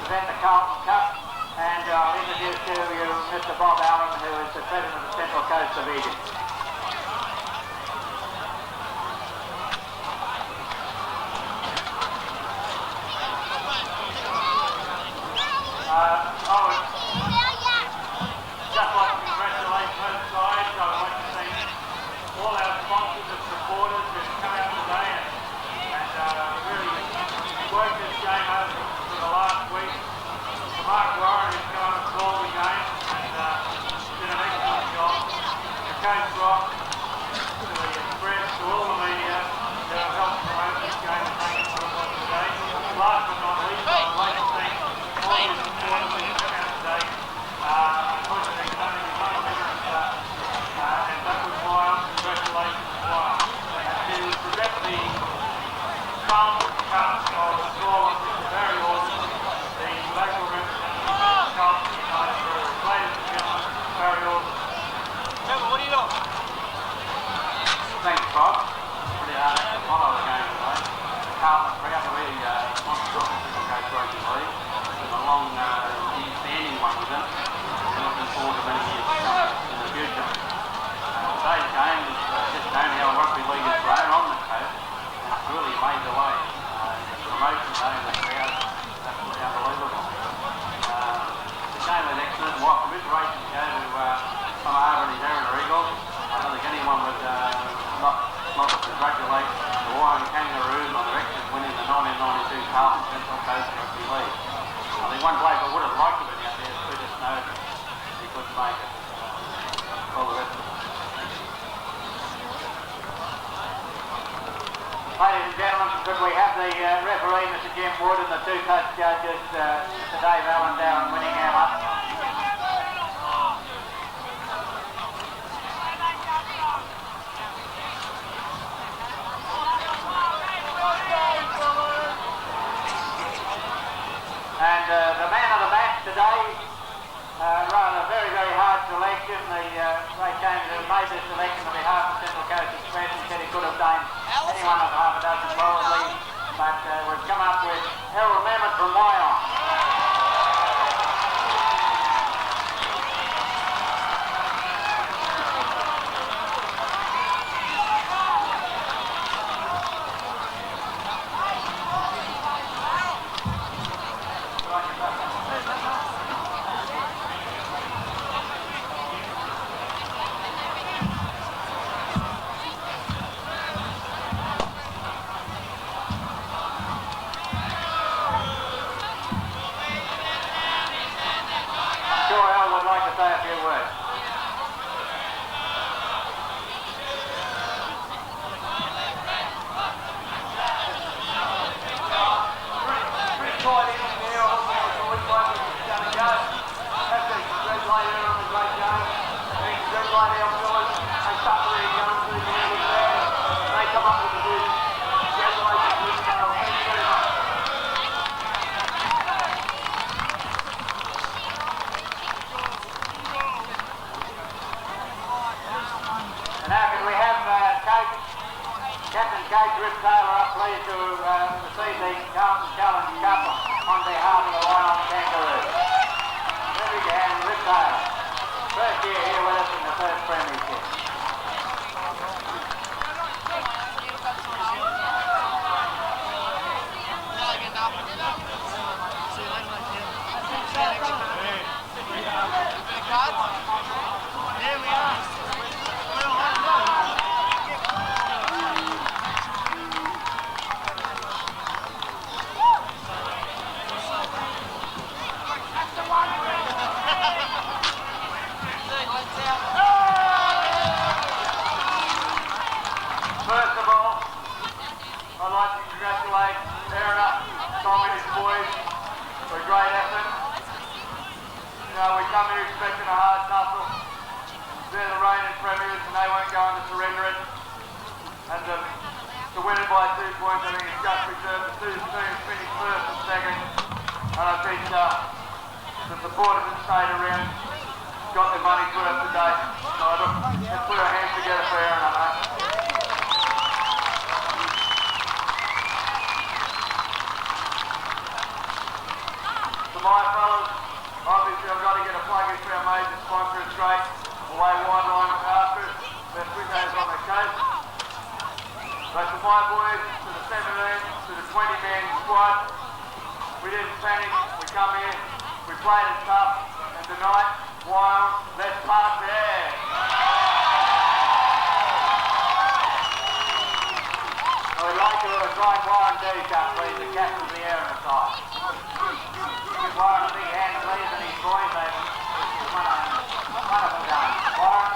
present the Carlton Cup, and I'll introduce to you Mr. Bob Allen, who is the President of the Central Coast Division. I would just like to congratulate both sides. I would like to thank all our sponsors and supporters who've come out today and really worked this game over for the last week. Mark Warren has gone and called the game and did an excellent job. The coach congratulate the Wyong Kangaroos on their excellent win in the 1992 Carlton Central Coast Rugby League. I think one bloke I would have liked to have been out there is Peter Snowden. He couldn't make it. All the rest of them. Ladies and gentlemen, could we have the referee, Mr. Jim Wood, and the two coach judges, Mr. Dave Allen, Darren Winningham up? And the man of the match today, rather very, very hard selection. Ray James, who made this selection on behalf of Central Coast Express, and said he could have done any one of half a dozen probably, but we've come up with Harold Mehmet from Wyong. Captain Kate Rip Taylor up, please, to receive the Carlton Challenge Cup on behalf of the Wyong Kangaroos. There we go, Rip Taylor. First year here with us in the first premiership. There we are. First of all, I'd like to congratulate Erina, Tom and his boys for a great effort. You know, we come here expecting a hard tussle. They're the reigning premiers and they won't go on to surrender it. And to win it by 2 points, I think it's just reserved. The two teams finished first and second. And I think the supporters that stayed around got their money's worth today. So let's put our hands together for Erina, mate. My fellas, obviously I've got to get a plug in for our major sponsor. It's great. Away Wine Line and After. Best windows on the coast. So to my boys, to the 17, to the 20-man squad, we didn't panic. We come in, we played it tough, and tonight, Wyong, let's party. I would like to have a dry Wyong D-cup, please, the captain of the Erina side. Give Warren a big hand, please, and his boys. Wonderful game. Warren.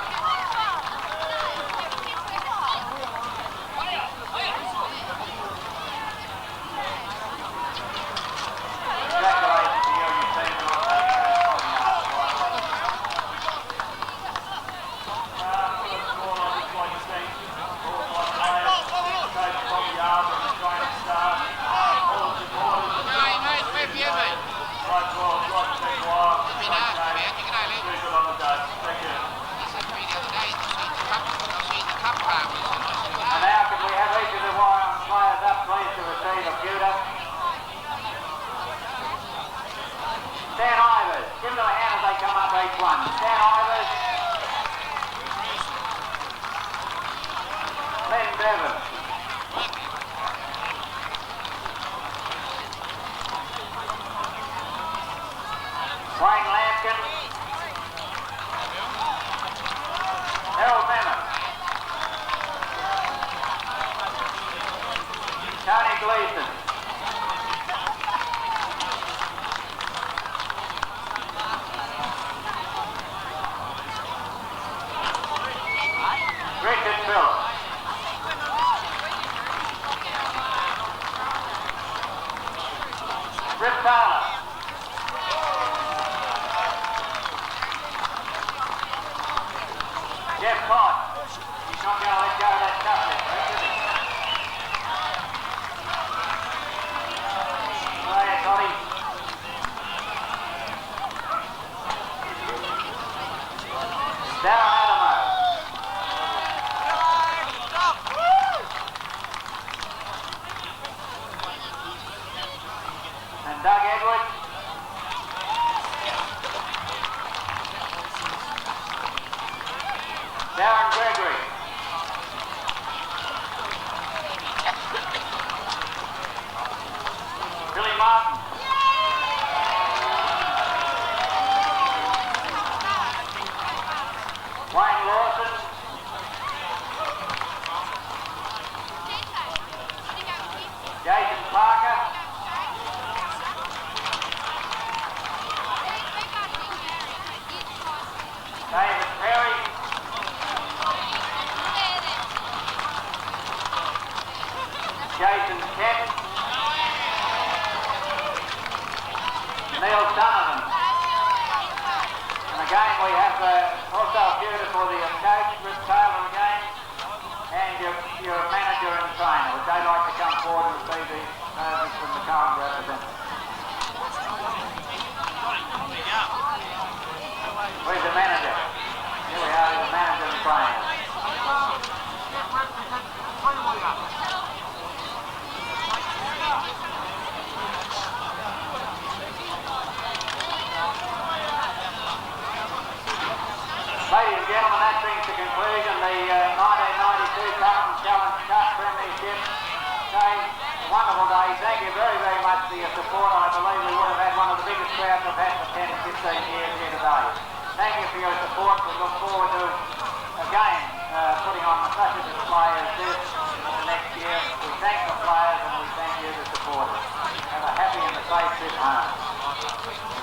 Congratulations to you and your team. First of all, I'd just like to thank all my players, Coach Bobby Arthur and the training staff, all the supporters. Right, well, I'd like to thank Wyong. Very good on the day. Thank you. And now can we have each of the Wyong players up, please, to receive a pewter. Dan Ivers. Give them a hand as they come up, each one. Dan Ivers. Len Bevan. Wayne Lampkin. Harold Mehmet. Gleeson. Richard Phillips. Rip Taylor. Jeff Todd. He's not going to let go of that cup there, Brett, is he? Oh, yeah, Toddy. Darren Adamo. And Doug Edwards. Darren Gregory. Billy Martin. Wayne Lawson. Jason Parker. David Perry. Jason Kent. Neil Donovan. And again we have also a beautiful the coach, Rip Taylor again, and your manager and trainer. Would they like to come forward and see the movements from the current representative? Where's the manager? Here we are, the manager and trainer. Ladies and gentlemen, that brings to conclusion the 1992 Carlton Challenge Cup Premiership. Okay, wonderful day. Thank you very, very much for your support. I believe we would have had one of the biggest crowds we've had for 10 to 15 years here today. Thank you for your support. We look forward to, again, putting on such a display as this in the next year. We thank the players and we thank you, the supporters. Have a happy and a safe trip home.